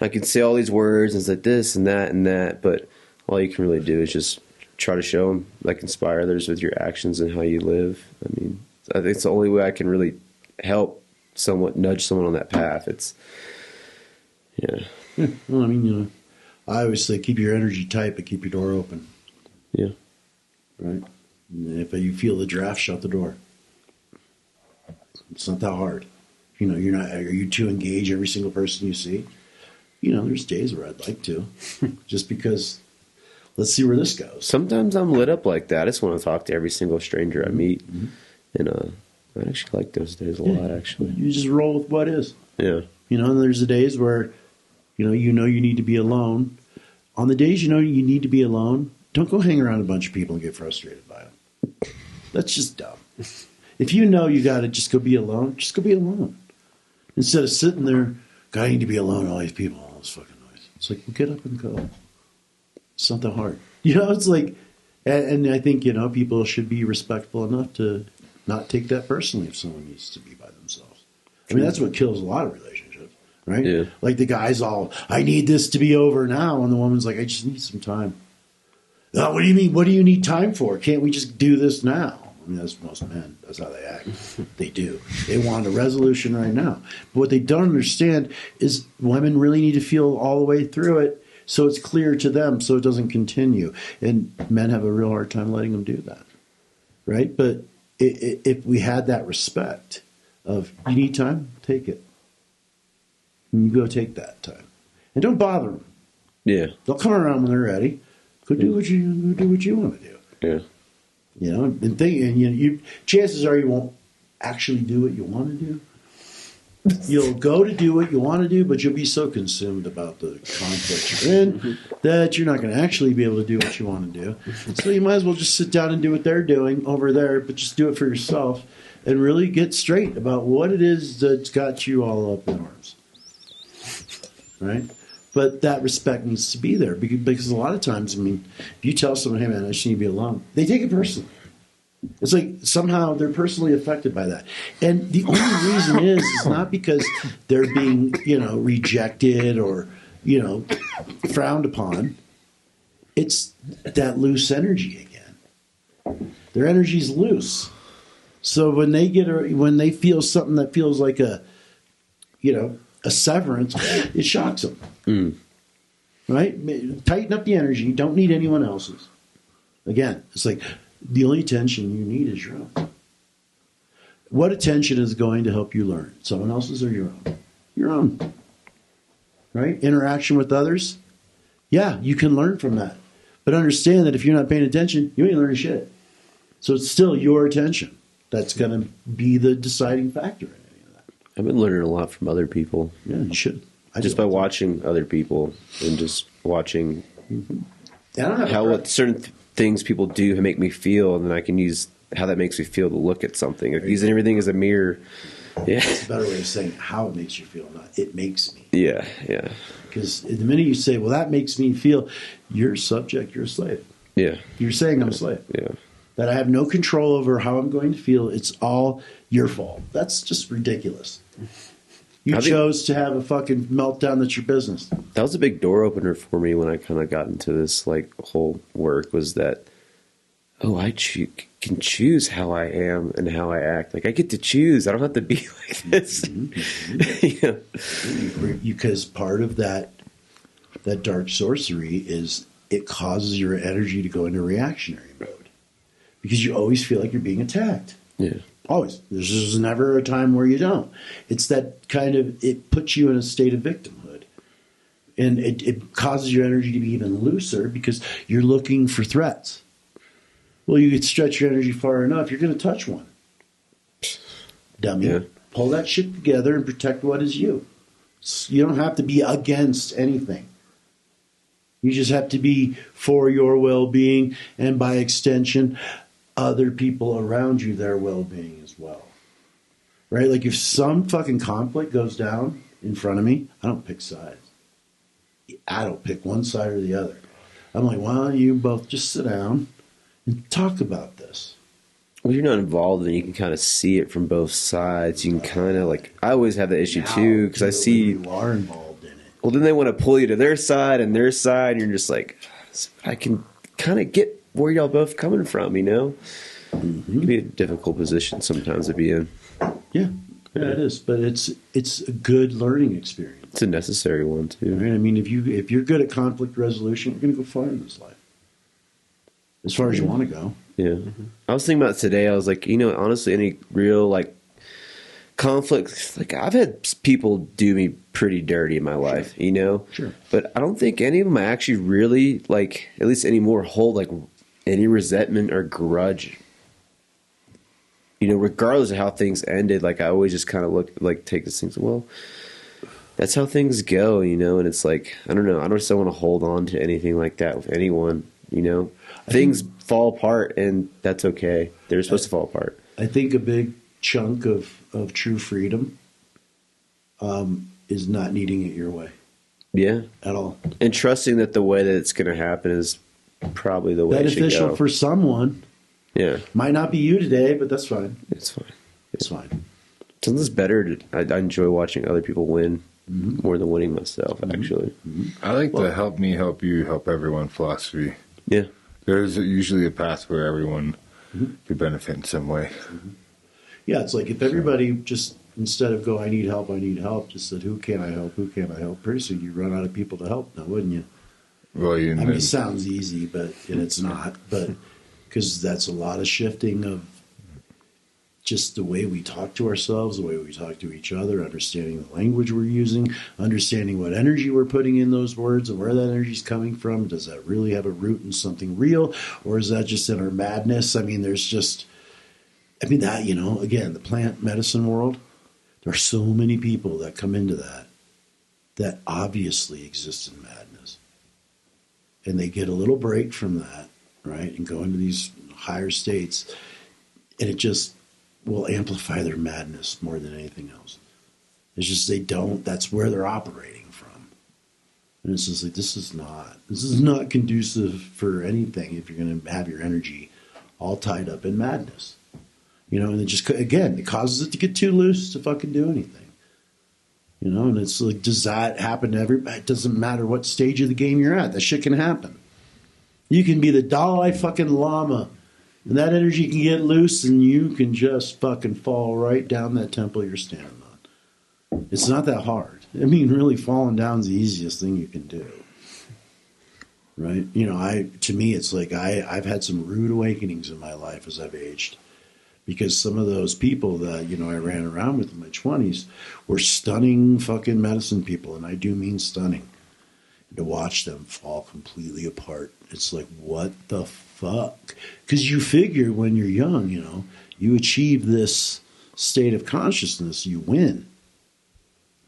I can say all these words and it's like this and that, but all you can really do is just try to show them, inspire others with your actions and how you live. I mean, I think it's the only way I can really help nudge someone on that path. It's yeah. Well, I mean, I always say keep your energy tight, but keep your door open. Yeah. Right. And if you feel the draft, shut the door. It's not that hard. You're not. Are you to engage every single person you see? There's days where I'd like to, just because. Let's see where this goes. Sometimes I'm lit up like that. I just want to talk to every single stranger I meet, and I actually like those days a lot. Actually, you just roll with what is. Yeah. And there's the days where, you need to be alone. On the days you need to be alone, don't go hang around a bunch of people and get frustrated by them. That's just dumb. If you got to just go be alone, just go be alone. Instead of sitting there, God, I need to be alone, all these people, all this fucking noise. It's like, well, get up and go. It's not that hard. It's like, and I think, people should be respectful enough to not take that personally if someone needs to be by themselves. I mean, that's what kills a lot of relationships, right? Yeah. Like the guy's all, I need this to be over now. And the woman's like, I just need some time. Oh, what do you mean? What do you need time for? Can't we just do this now? I mean, that's most men. That's how they act. They do. They want a resolution right now. But what they don't understand is women really need to feel all the way through it so it's clear to them so it doesn't continue. And men have a real hard time letting them do that. Right? But if we had that respect of, you need time, take it. And you go take that time. And don't bother them. Yeah. They'll come around when they're ready. Go do what you want to do. Yeah. And chances are you won't actually do what you want to do. You'll go to do what you want to do, but you'll be so consumed about the conflict you're in that you're not going to actually be able to do what you want to do. So you might as well just sit down and do what they're doing over there, but just do it for yourself and really get straight about what it is that's got you all up in arms. Right? But that respect needs to be there because a lot of times, I mean, if you tell someone, hey man, I just need to be alone, they take it personally. It's like somehow they're personally affected by that. And the only reason is not because they're being, rejected or, frowned upon. It's that loose energy again. Their energy's loose. So when they feel something that feels like a severance, it shocks them. Mm. Right? Tighten up the energy. You don't need anyone else's. Again, it's like the only attention you need is your own. What attention is going to help you learn? Someone else's or your own? Your own. Right? Interaction with others? Yeah, you can learn from that. But understand that if you're not paying attention, you ain't learning shit. So it's still your attention that's going to be the deciding factor in any of that. I've been learning a lot from other people. Yeah, you should. Just by watching other people and just watching what certain things people do make me feel, and then I can use how that makes me feel to look at something. Like using everything as a mirror. Yeah. It's a better way of saying how it makes you feel, not it makes me. Yeah, yeah. Because the minute you say, well, that makes me feel, you're a subject, you're a slave. Yeah. You're saying I'm a slave. Yeah. That I have no control over how I'm going to feel. It's all your fault. That's just ridiculous. You chose to have a fucking meltdown that's your business. That was a big door opener for me when I kind of got into this whole work, was that, I can choose how I am and how I act. Like I get to choose. I don't have to be like this. Mm-hmm. Because part of that dark sorcery is it causes your energy to go into reactionary mode. Because you always feel like you're being attacked. Yeah. Always. There's never a time where you don't. It's that kind of, it puts you in a state of victimhood. And it causes your energy to be even looser because you're looking for threats. Well, you could stretch your energy far enough, you're going to touch one. Dummy. Yeah. Pull that shit together and protect what is you. You don't have to be against anything. You just have to be for your well-being and by extension, other people around you, their well-being as well. Right? Like if some fucking conflict goes down in front of me, I don't pick sides. I don't pick one side or the other. I'm like, why don't you both just sit down and talk about this? Well, you're not involved, and you can kind of see it from both sides. You can kind of I always have the issue too, because I see you are involved in it. Well, then they want to pull you to their side, and you're just like, I can kind of get where y'all both coming from, Mm-hmm. It can be a difficult position sometimes to be in. Yeah, it is, but it's a good learning experience. It's a necessary one too. Right? I mean, if you're good at conflict resolution, you're going to go far in this life, as far as you want to go. Yeah, I was thinking about today. I was like, honestly, any real conflict, I've had people do me pretty dirty in my life, Sure. But I don't think any of them I actually really at least anymore, hold any resentment or grudge. Regardless of how things ended, I always just kind of take these things. Well, that's how things go, and it's I don't know. I don't want to hold on to anything like that with anyone. Things fall apart, and that's okay. They're supposed to fall apart. I think a big chunk of true freedom is not needing it your way. Yeah, at all, and trusting that the way that it's going to happen is probably the way beneficial it should go. For someone. Yeah, might not be you today, but that's fine. It's fine. It's fine. Sometimes better. I enjoy watching other people win more than winning myself. Actually, I like the help me, help you, help everyone philosophy. Yeah, there's usually a path where everyone could benefit in some way. Yeah, it's like if everybody just, instead of go, I need help, just said, who can I help, pretty soon you run out of people to help now, wouldn't you? Well, it sounds easy, and it's not, but because that's a lot of shifting of just the way we talk to ourselves, the way we talk to each other, understanding the language we're using, understanding what energy we're putting in those words and where that energy is coming from. Does that really have a root in something real, or is that just in our madness? Again, the plant medicine world, There are so many people that come into that obviously exist in madness. And they get a little break from that, right? And go into these higher states. And it just will amplify their madness more than anything else. It's just that's where they're operating from. And it's just like, this is not conducive for anything if you're going to have your energy all tied up in madness. And it just, again, it causes it to get too loose to fucking do anything. And it's like, does that happen to everybody? It doesn't matter what stage of the game you're at. That shit can happen. You can be the Dalai fucking Lama, and that energy can get loose, and you can just fucking fall right down that temple you're standing on. It's not that hard. I mean, really, falling down is the easiest thing you can do. Right? To me, it's like I've had some rude awakenings in my life as I've aged. Because some of those people that, I ran around with in my 20s were stunning fucking medicine people. And I do mean stunning. And to watch them fall completely apart. It's like, what the fuck? Because you figure when you're young, you achieve this state of consciousness, you win.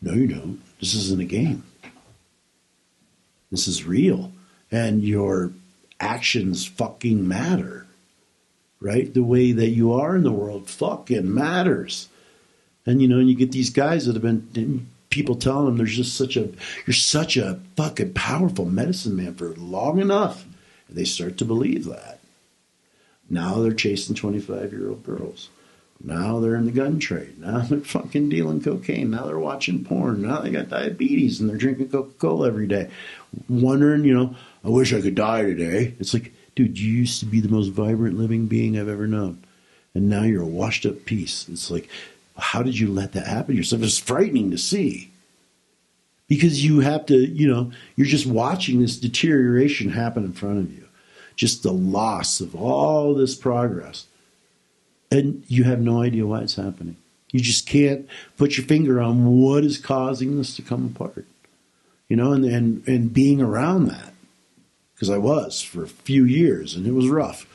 No, you don't. This isn't a game. This is real. And your actions fucking matter. Right? The way that you are in the world fucking matters. And, and you get these guys that have been, people telling them you're such a fucking powerful medicine man for long enough. And they start to believe that. Now they're chasing 25-year-old girls. Now they're in the gun trade. Now they're fucking dealing cocaine. Now they're watching porn. Now they got diabetes and they're drinking Coca-Cola every day. Wondering, I wish I could die today. It's like, dude, you used to be the most vibrant living being I've ever known. And now you're a washed up piece. It's like, how did you let that happen to yourself? It's frightening to see. Because you have to, you're just watching this deterioration happen in front of you. Just the loss of all this progress. And you have no idea why it's happening. You just can't put your finger on what is causing this to come apart. And being around that. Because I was for a few years, and it was rough.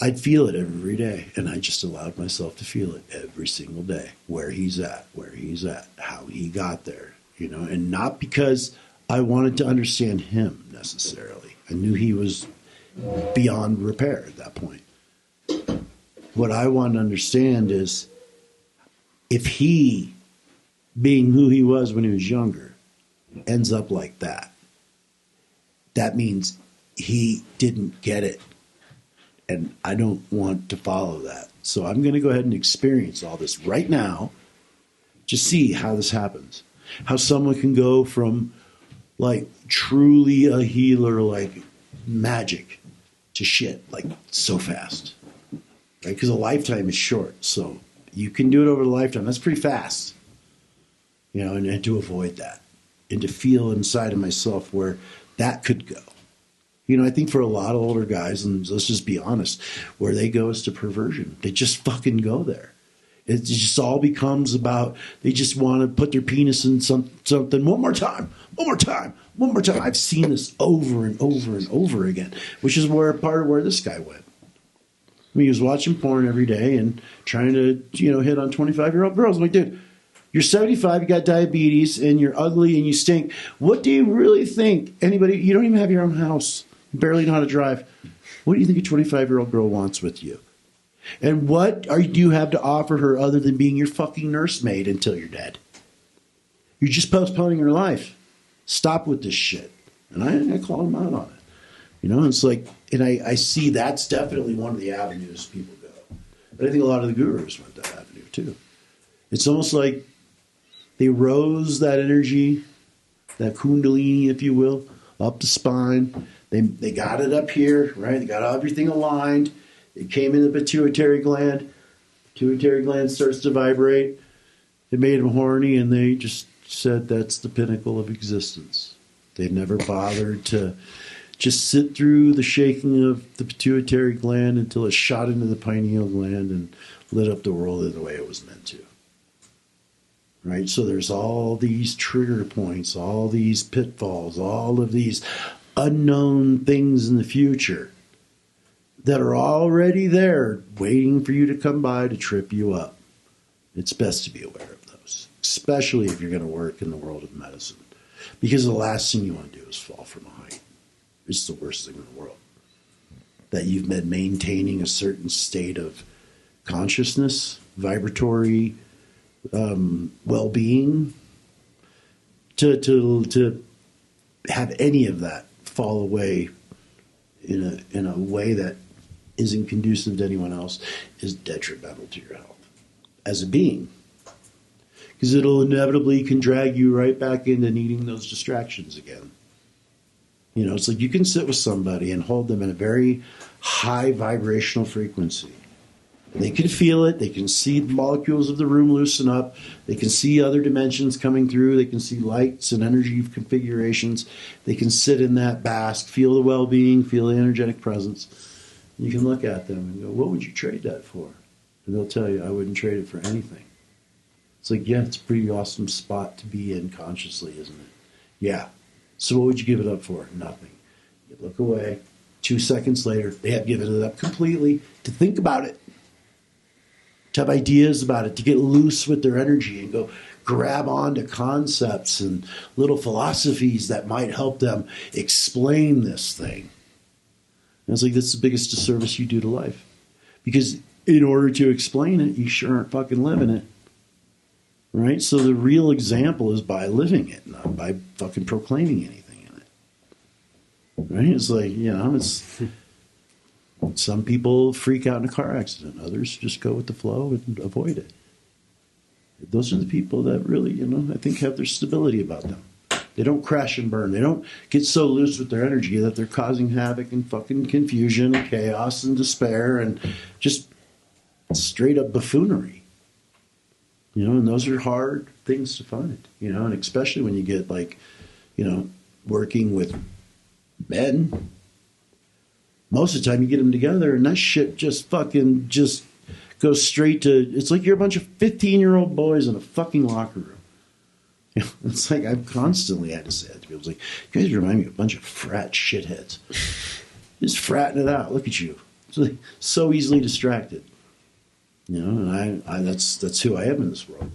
I'd feel it every day, and I just allowed myself to feel it every single day. Where he's at, how he got there, and not because I wanted to understand him necessarily. I knew he was beyond repair at that point. What I want to understand is if he, being who he was when he was younger, ends up like that, that means he didn't get it. And I don't want to follow that. So I'm going to go ahead and experience all this right now to see how this happens. How someone can go from like truly a healer, like magic, to shit, like so fast. Right? Because a lifetime is short. So you can do it over a lifetime. That's pretty fast. And to avoid that. And to feel inside of myself where that could go. I think for a lot of older guys, and let's just be honest, where they go is to perversion. They just fucking go there. It just all becomes about, they just want to put their penis in something one more time. I've seen this over and over and over again, which is part of where this guy went. He was watching porn every day and trying to, hit on 25-year-old girls. I'm like, dude, you're 75, you got diabetes, and you're ugly, and you stink. What do you really think? You don't even have your own house. You barely know how to drive. What do you think a 25-year-old girl wants with you? And what do you have to offer her other than being your fucking nursemaid until you're dead? You're just postponing her life. Stop with this shit. And I call him out on it. It's like, and I see that's definitely one of the avenues people go. But I think a lot of the gurus went that avenue too. It's almost like they rose that energy, that kundalini, if you will, up the spine. They got it up here, right? They got everything aligned. It came in the pituitary gland. Pituitary gland starts to vibrate. It made them horny, and they just said that's the pinnacle of existence. They never bothered to just sit through the shaking of the pituitary gland until it shot into the pineal gland and lit up the world in the way it was meant to. Right? So there's all these trigger points, all these pitfalls, all of these unknown things in the future that are already there waiting for you to come by to trip you up. It's best to be aware of those, especially if you're going to work in the world of medicine. Because the last thing you want to do is fall from a height. It's the worst thing in the world. That you've been maintaining a certain state of consciousness, vibratory well-being, to have any of that fall away in a way that isn't conducive to anyone else is detrimental to your health as a being. Because it'll inevitably can drag you right back into needing those distractions again. You know, it's like you can sit with somebody and hold them in a very high vibrational frequency. They can feel it. They can see the molecules of the room loosen up. They can see other dimensions coming through. They can see lights and energy configurations. They can sit in that bask, feel the well-being, feel the energetic presence. You can look at them and go, what would you trade that for? And they'll tell you, I wouldn't trade it for anything. It's like, yeah, it's a pretty awesome spot to be in consciously, isn't it? Yeah. So what would you give it up for? Nothing. You look away. 2 seconds later, they have given it up completely to think about it, to have ideas about it, to get loose with their energy and go grab onto concepts and little philosophies that might help them explain this thing. And it's like, that's the biggest disservice you do to life. Because in order to explain it, you sure aren't fucking living it. Right? So the real example is by living it, not by fucking proclaiming anything in it. Right? It's like, you know, some people freak out in a car accident. Others just go with the flow and avoid it. Those are the people that really, you know, I think have their stability about them. They don't crash and burn. They don't get so loose with their energy that they're causing havoc and fucking confusion and chaos and despair and just straight up buffoonery. You know, and those are hard things to find, you know, and especially when you get like, you know, working with men. Most of the time you get them together and that shit just fucking just goes straight to, it's like you're a bunch of 15-year-old boys in a fucking locker room. You know, it's like I've constantly had to say that to people. It's like, you guys remind me of a bunch of frat shitheads. Just fratting it out. Look at you. It's like so easily distracted. You know, and I that's who I am in this world.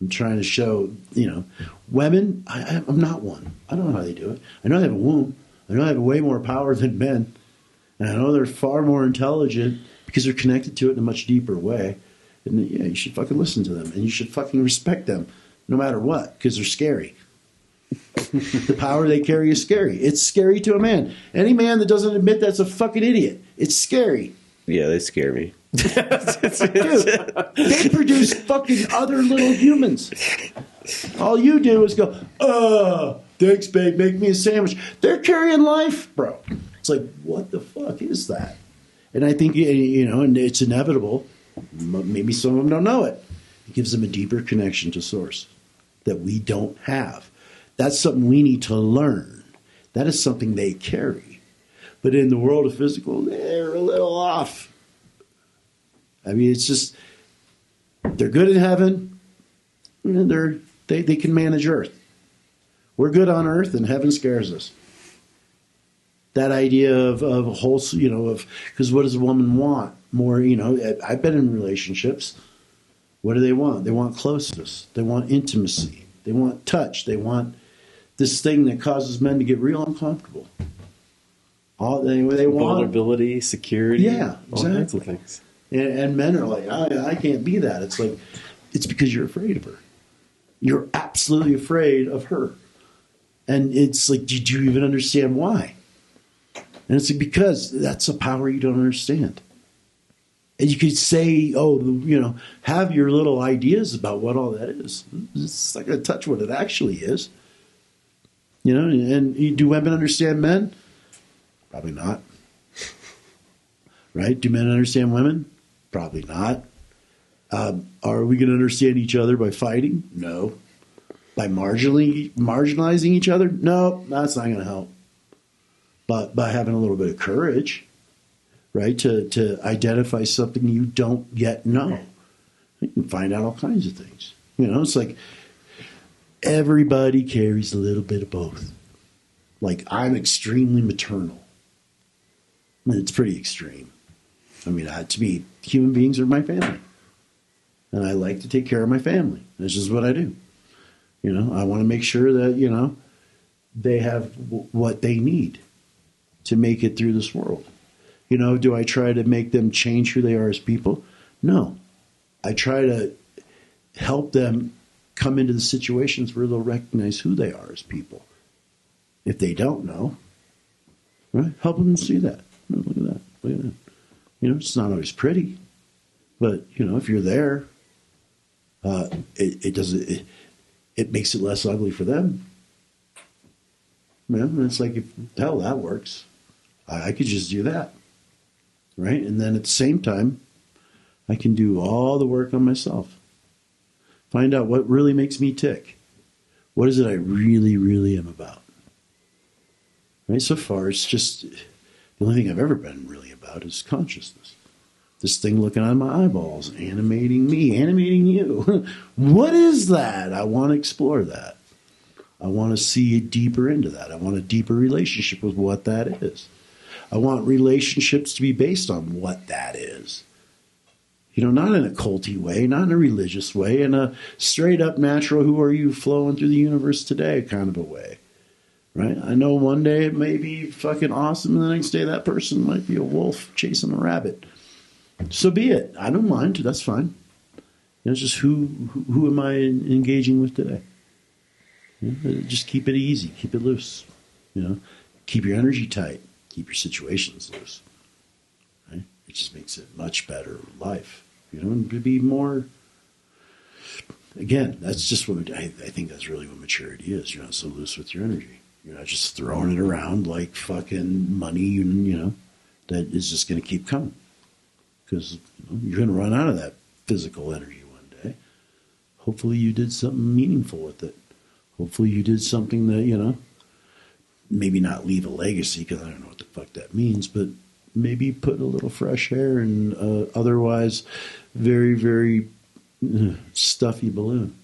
I'm trying to show, you know, women, I'm not one. I don't know how they do it. I know they have a womb. I know they have way more power than men. And I know they're far more intelligent because they're connected to it in a much deeper way. And yeah, you should fucking listen to them. And you should fucking respect them no matter what, because they're scary. The power they carry is scary. It's scary to a man. Any man that doesn't admit that's a fucking idiot. It's scary. Yeah, they scare me. Dude, they produce fucking other little humans. All you do is go, thanks, babe, make me a sandwich. They're carrying life, bro. It's like, what the fuck is that? And I think, you know, and it's inevitable. Maybe some of them don't know it. It gives them a deeper connection to source that we don't have. That's something we need to learn. That is something they carry. But in the world of physical, they're a little off. I mean, it's just, they're good in heaven, and they can manage earth. We're good on earth, and heaven scares us. That idea of a whole, you know, because what does a woman want? More, you know, I've been in relationships. What do they want? They want closeness. They want intimacy. They want touch. They want this thing that causes men to get real uncomfortable. All they want. Vulnerability, security. Yeah, all kinds of things. And men are like, I can't be that. It's like, it's because you're afraid of her. You're absolutely afraid of her. And it's like, did you even understand why? And it's like, because that's a power you don't understand. And you could say, oh, you know, have your little ideas about what all that is. It's not going to touch what it actually is. You know, and do women understand men? Probably not. Right? Do men understand women? Probably not. Are we going to understand each other by fighting? No. By marginalizing each other? No, that's not going to help. But by having a little bit of courage, right, to identify something you don't yet know, you can find out all kinds of things. You know, it's like everybody carries a little bit of both. Like, I'm extremely maternal. And it's pretty extreme. I mean, to me, human beings are my family. and I like to take care of my family. This is what I do. You know, I want to make sure that, you know, they have what they need to make it through this world. You know, do I try to make them change who they are as people? No. I try to help them come into the situations where they'll recognize who they are as people. If they don't know, right? Help them see that. Look at that. Look at that. You know, it's not always pretty, but you know, if you're there, it makes it less ugly for them. Man, it's like, hell, that works. I could just do that, right? And then at the same time, I can do all the work on myself. Find out what really makes me tick. What is it I really, really am about? Right? So far, it's just the only thing I've ever been really about is consciousness. This thing looking on my eyeballs, animating me, animating you. What is that? I want to explore that. I want to see deeper into that. I want a deeper relationship with what that is. I want relationships to be based on what that is. You know, not in a culty way, not in a religious way, in a straight up natural, who are you flowing through the universe today kind of a way. Right? I know one day it may be fucking awesome, and the next day that person might be a wolf chasing a rabbit. So be it. I don't mind. That's fine. You know, it's just who am I engaging with today? You know, just keep it easy. Keep it loose. You know, keep your energy tight. Keep your situations loose. Right? It just makes it much better life. You know, and to be more. Again, that's just what I think that's really what maturity is. You're not so loose with your energy. You're not just throwing it around like fucking money. You know, that is just going to keep coming. Because you're going to run out of that physical energy one day. Hopefully you did something meaningful with it. Hopefully you did something that, you know, maybe not leave a legacy, because I don't know what the fuck that means, but maybe put a little fresh air in otherwise very, very stuffy balloon.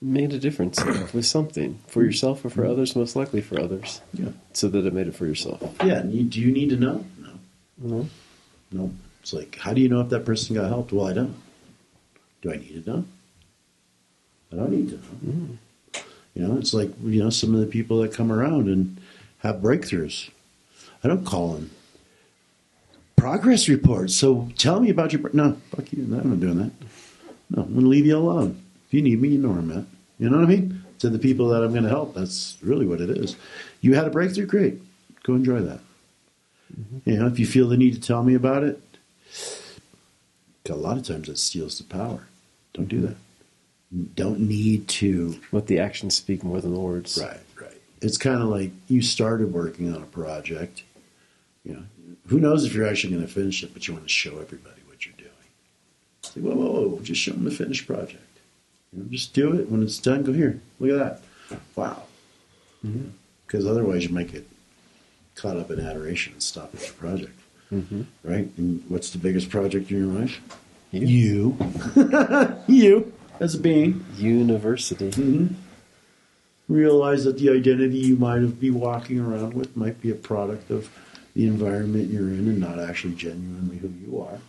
Made a difference with something. For yourself or for others, most likely for others. Yeah. So that it made it for yourself. Yeah. Do you need to know? No. No. No. It's like, how do you know if that person got helped? Well, I don't. Do I need to know? I don't need to know. Mm. You know, it's like, you know, some of the people that come around and have breakthroughs. I don't call them progress reports. So tell me about your... No, fuck you. I'm not doing that. No, I'm going to leave you alone. If you need me, you know where I'm at. You know what I mean? To the people that I'm going to help, that's really what it is. You had a breakthrough? Great. Go enjoy that. Mm-hmm. You know, if you feel the need to tell me about it, a lot of times that steals the power. Don't do that. Don't need to... Let the actions speak more than the words. Right. It's kind of like you started working on a project. You know, who knows if you're actually going to finish it, but you want to show everybody what you're doing. It's like, whoa, just show them the finished project. You know, just do it. When it's done, go here. Look at that. Wow. Because otherwise you might get caught up in adoration and stop at your project. Mm-hmm. Right? And what's the biggest project in your life? You. You, as a being. University. Mm-hmm. Realize that the identity you might be walking around with might be a product of the environment you're in and not actually genuinely who you are.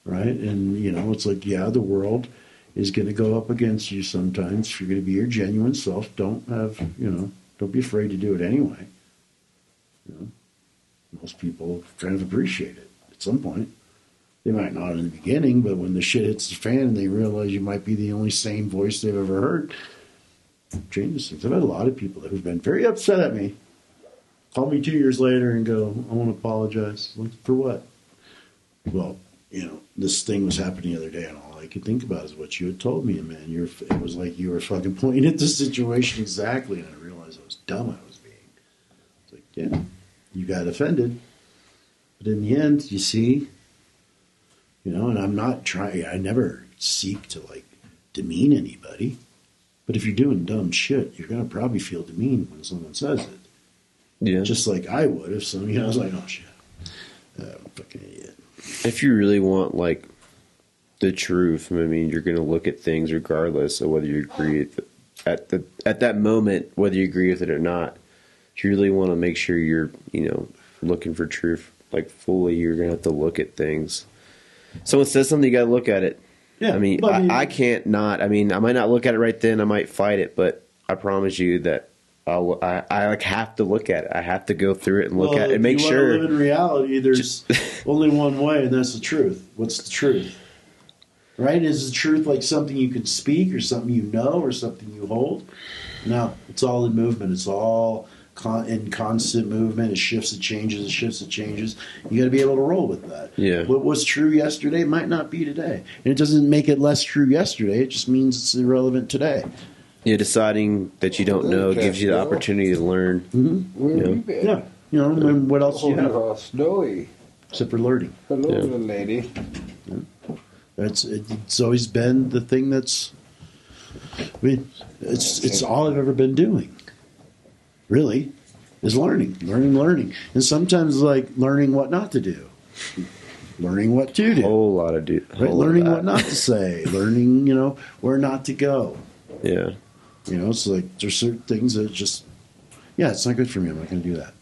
Right? And, you know, it's like, yeah, the world is going to go up against you sometimes. If you're going to be your genuine self, don't be afraid to do it anyway. You know? Most people kind of appreciate it at some point. They might not in the beginning, but when the shit hits the fan and they realize you might be the only sane voice they've ever heard, it changes things. I've had a lot of people that have been very upset at me, call me 2 years later and go, I want to apologize. Like, for what? Well, you know, this thing was happening the other day and all I could think about is what you had told me. And man, it was like you were fucking pointing at the situation exactly, and I realized how dumb I was being. It's like, yeah. You got offended. But in the end, you see, you know, and I'm not trying, I never seek to, like, demean anybody. But if you're doing dumb shit, you're going to probably feel demeaned when someone says it. Yeah. Just like I would if somebody, I was like, oh, shit. I'm a fucking idiot. If you really want, like, the truth, I mean, you're going to look at things regardless of whether you agree with it. At that moment, whether you agree with it or not. If you really want to make sure you're, you know, looking for truth, like, fully, you're going to have to look at things. Someone says something, you got to look at it. Yeah, I mean, but I can't not. I mean, I might not look at it right then. I might fight it, but I promise you that I like have to look at it. I have to go through it and look at it and make if you sure. want to live in reality, there's only one way, and that's the truth. What's the truth? Right? Is the truth like something you can speak or something you know or something you hold? No, it's all in movement. It's all in constant movement. It shifts, it changes, it shifts, it changes. You got to be able to roll with that. Yeah. What was true yesterday might not be today. And it doesn't make it less true yesterday. It just means it's irrelevant today. Yeah, deciding that you don't know gives you the opportunity to learn. Where have you been? Yeah. You know, and what else do you have? All snowy. Except for learning. Hello, Yeah. little lady. It's always been the thing that's. I mean, it's all I've ever been doing. Really, is learning. And sometimes like learning what not to do, learning what to do, Whole lot of right? Learning what not to say, learning where not to go. Yeah. It's like there's certain things that just, it's not good for me. I'm not going to do that.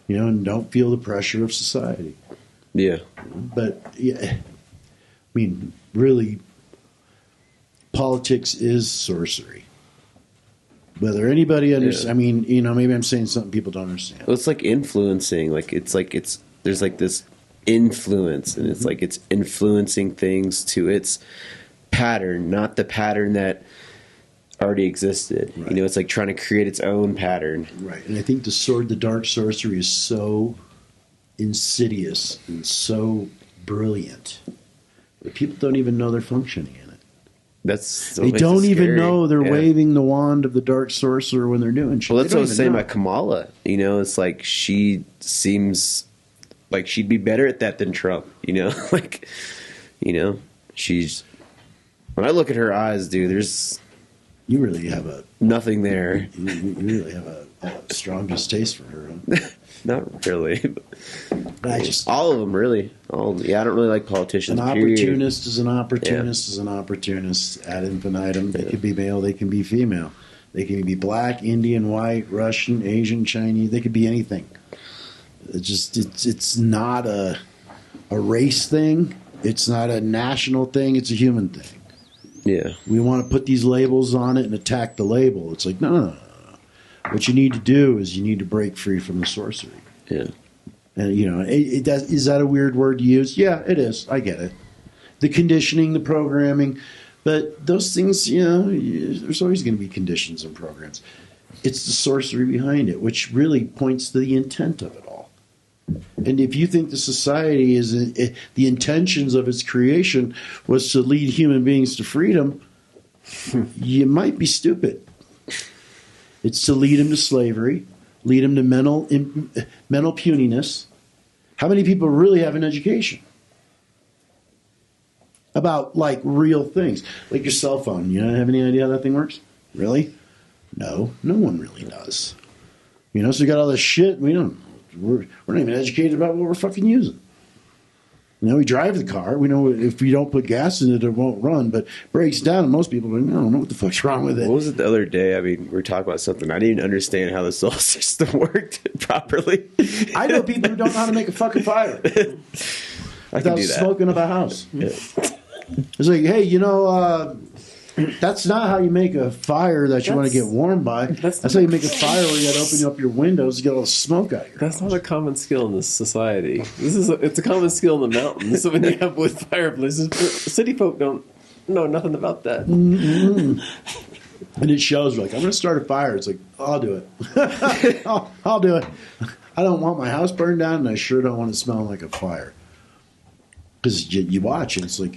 And don't feel the pressure of society. Yeah. But I mean, really, politics is sorcery. Whether anybody understands, Yeah. I mean, maybe I'm saying something people don't understand. Well, it's like influencing. There's like this influence, and it's like it's influencing things to its pattern, not the pattern that already existed. Right. It's like trying to create its own pattern. Right. And I think the dark sorcery is so insidious and so brilliant that people don't even know they're functioning in it. They don't even know they're waving the wand of the dark sorcerer when they're doing shit. Well, that's They what I don't was even saying know. about Kamala. It's like she seems like she'd be better at that than Trump. She's. When I look at her eyes, dude, there's You really have a nothing there. you really have a strong distaste for her. Huh? Not really. I just All of them, really. All of them. Yeah, I don't really like politicians. an period. opportunist is an opportunist is an opportunist ad infinitum. They can be male, they can be female, they can be black, Indian, white, Russian, Asian, Chinese. They could be anything. It's not a race thing. It's not a national thing. It's a human thing. Yeah. We want to put these labels on it and attack the label. It's like no. What you need to do is you need to break free from the sorcery. Yeah. And is that a weird word to use? Yeah, it is. I get it. The conditioning, the programming, but those things, there's always going to be conditions and programs. It's the sorcery behind it, which really points to the intent of it all. And if you think the society the intentions of its creation was to lead human beings to freedom, you might be stupid. It's to lead them to slavery, lead them to mental puniness. How many people really have an education about like real things, like your cell phone? You don't have any idea how that thing works? Really? No one really does. So we got all this shit. We're not even educated about what we're fucking using. We drive the car. We know if we don't put gas in it, it won't run. But breaks down, and most people I don't know what the fuck's wrong with it. What was it the other day? I mean, we were talking about something. I didn't even understand how the solar system worked properly. I know people who don't know how to make a fucking fire I can without do that. smoking up a house. Yeah. It's like, hey, that's not how you make a fire that you want to get warm by. That's how you make a fire where you got to open up your windows to get all the smoke out of here. That's not a common skill in this society. It's a common skill in the mountains. So when you have wood fireplaces, city folk don't know nothing about that. Mm-hmm. And it shows, like, I'm going to start a fire. It's like, I'll do it. I'll do it. I don't want my house burned down, and I sure don't want it smelling like a fire. Because you watch, and it's like,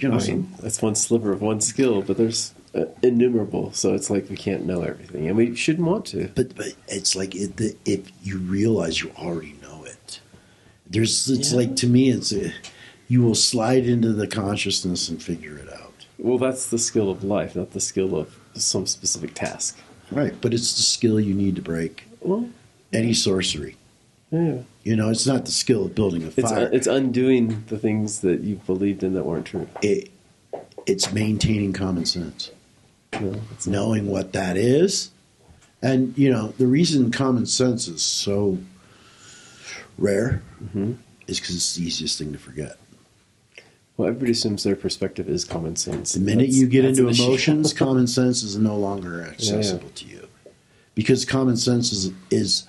That's one sliver of one skill, but there's innumerable. So it's like we can't know everything, and we shouldn't want to. But it's like if you realize you already know it, it's like, to me, you will slide into the consciousness and figure it out. Well, that's the skill of life, not the skill of some specific task. Right, but it's the skill you need to break any sorcery. Yeah. It's not the skill of building a fire. It's undoing the things that you believed in that weren't true. It's maintaining common sense. No, Knowing what that is. And, the reason common sense is so rare is because it's the easiest thing to forget. Well, everybody assumes their perspective is common sense. The minute you get into an issue. emotions, common sense is no longer accessible to you. Because common sense is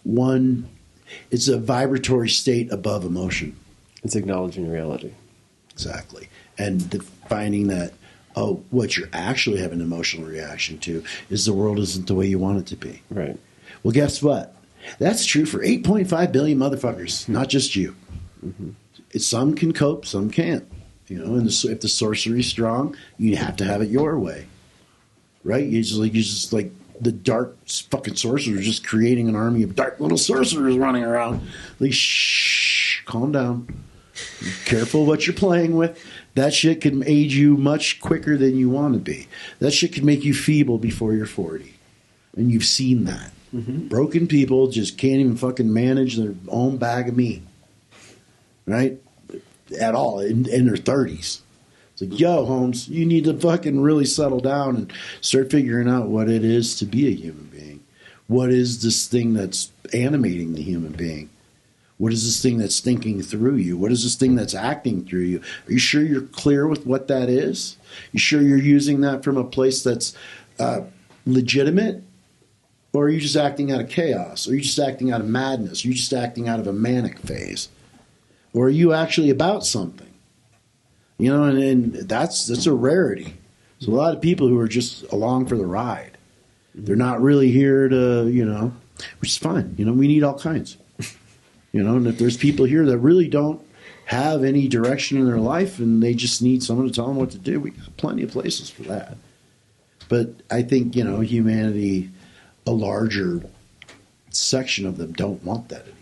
one, it's a vibratory state above emotion. It's acknowledging reality. Exactly. And defining that, what you're actually having an emotional reaction to is the world isn't the way you want it to be. Right. Well, guess what? That's true for 8.5 billion motherfuckers, not just you. Mm-hmm. Some can cope, some can't. And if the sorcery's strong, you have to have it your way. Right? You just like the dark fucking sorcerers just creating an army of dark little sorcerers running around. Like, shh, calm down. Be careful what you're playing with. That shit can age you much quicker than you want to be. That shit can make you feeble before you're 40. And you've seen that. Mm-hmm. Broken people just can't even fucking manage their own bag of meat. Right? At all. In their 30s. It's like, yo, Holmes, you need to fucking really settle down and start figuring out what it is to be a human being. What is this thing that's animating the human being? What is this thing that's thinking through you? What is this thing that's acting through you? Are you sure you're clear with what that is? You sure you're using that from a place that's legitimate? Or are you just acting out of chaos? Or are you just acting out of madness? Are you just acting out of a manic phase? Or are you actually about something? And that's a rarity. There's a lot of people who are just along for the ride. They're not really here to, which is fine. We need all kinds. And if there's people here that really don't have any direction in their life and they just need someone to tell them what to do, we got plenty of places for that. But I think, humanity, a larger section of them don't want that anymore.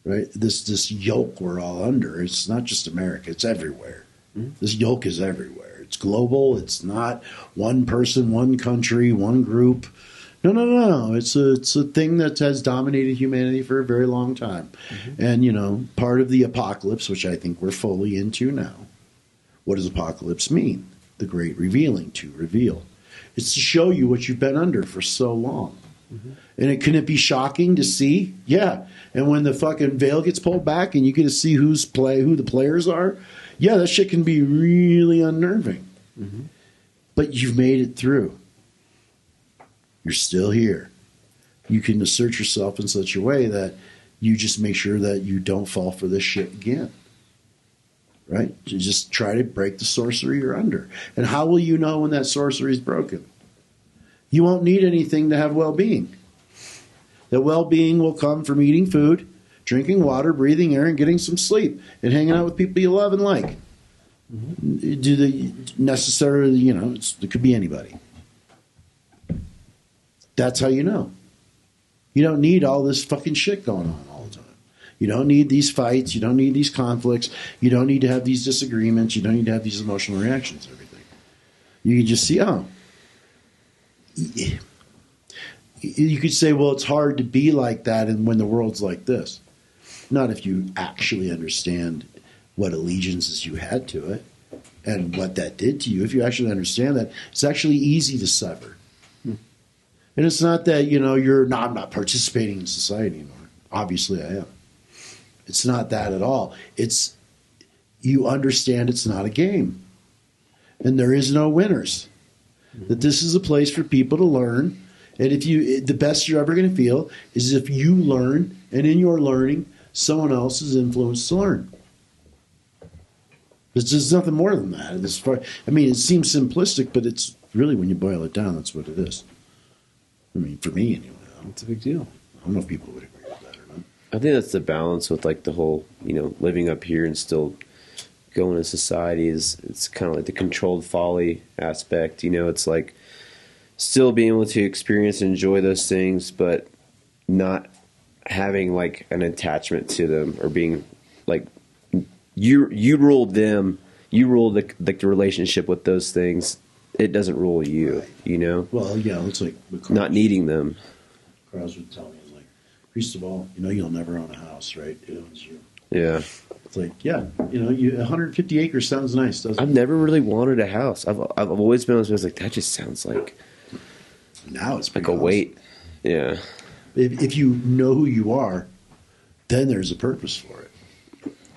Right? This yoke we're all under, it's not just America, it's everywhere. Mm-hmm. This yoke is everywhere. It's global. It's not one person, one country, one group. No. It's a thing that has dominated humanity for a very long time. Mm-hmm. And, part of the apocalypse, which I think we're fully into now, what does apocalypse mean? The great revealing, to reveal. It's to show you what you've been under for so long. Mm-hmm. And can it be shocking to see? Yeah. And when the fucking veil gets pulled back and you get to see who the players are, yeah, that shit can be really unnerving. Mm-hmm. But you've made it through. You're still here. You can assert yourself in such a way that you just make sure that you don't fall for this shit again. Right? You just try to break the sorcery you're under. And how will you know when that sorcery is broken? You won't need anything to have well-being. That well-being will come from eating food, drinking water, breathing air, and getting some sleep, and hanging out with people you love and like. Mm-hmm. Do they necessarily, it could be anybody. That's how you know. You don't need all this fucking shit going on all the time. You don't need these fights. You don't need these conflicts. You don't need to have these disagreements. You don't need to have these emotional reactions to everything. You can just see, you could say, well, it's hard to be like that and when the world's like this. Not if you actually understand what allegiances you had to it and what that did to you. If you actually understand that, it's actually easy to sever. And it's not that, I'm not participating in society anymore. Obviously I am. It's not that at all. It's you understand it's not a game. And there is no winners. That this is a place for people to learn. And the best you're ever going to feel is if you learn, and in your learning, someone else is influenced to learn. There's nothing more than that. It seems simplistic, but it's really, when you boil it down, that's what it is. For me, anyway. It's a big deal. I don't know if people would agree with that or not. I think that's the balance with the whole, living up here and still going to society it's kind of like the controlled folly aspect. It's like still being able to experience and enjoy those things, but not having an attachment to them or being you ruled them, you ruled the relationship with those things. It doesn't rule you, right. Well, yeah, it's like not needing them. Carlos would tell me, first of all, you'll never own a house, right? It owns you. Yeah. It's like, yeah, 150 acres sounds nice, doesn't it? I've never really wanted a house. I've always been that just sounds like now it's like a weight. Yeah. If you know who you are, then there's a purpose for it.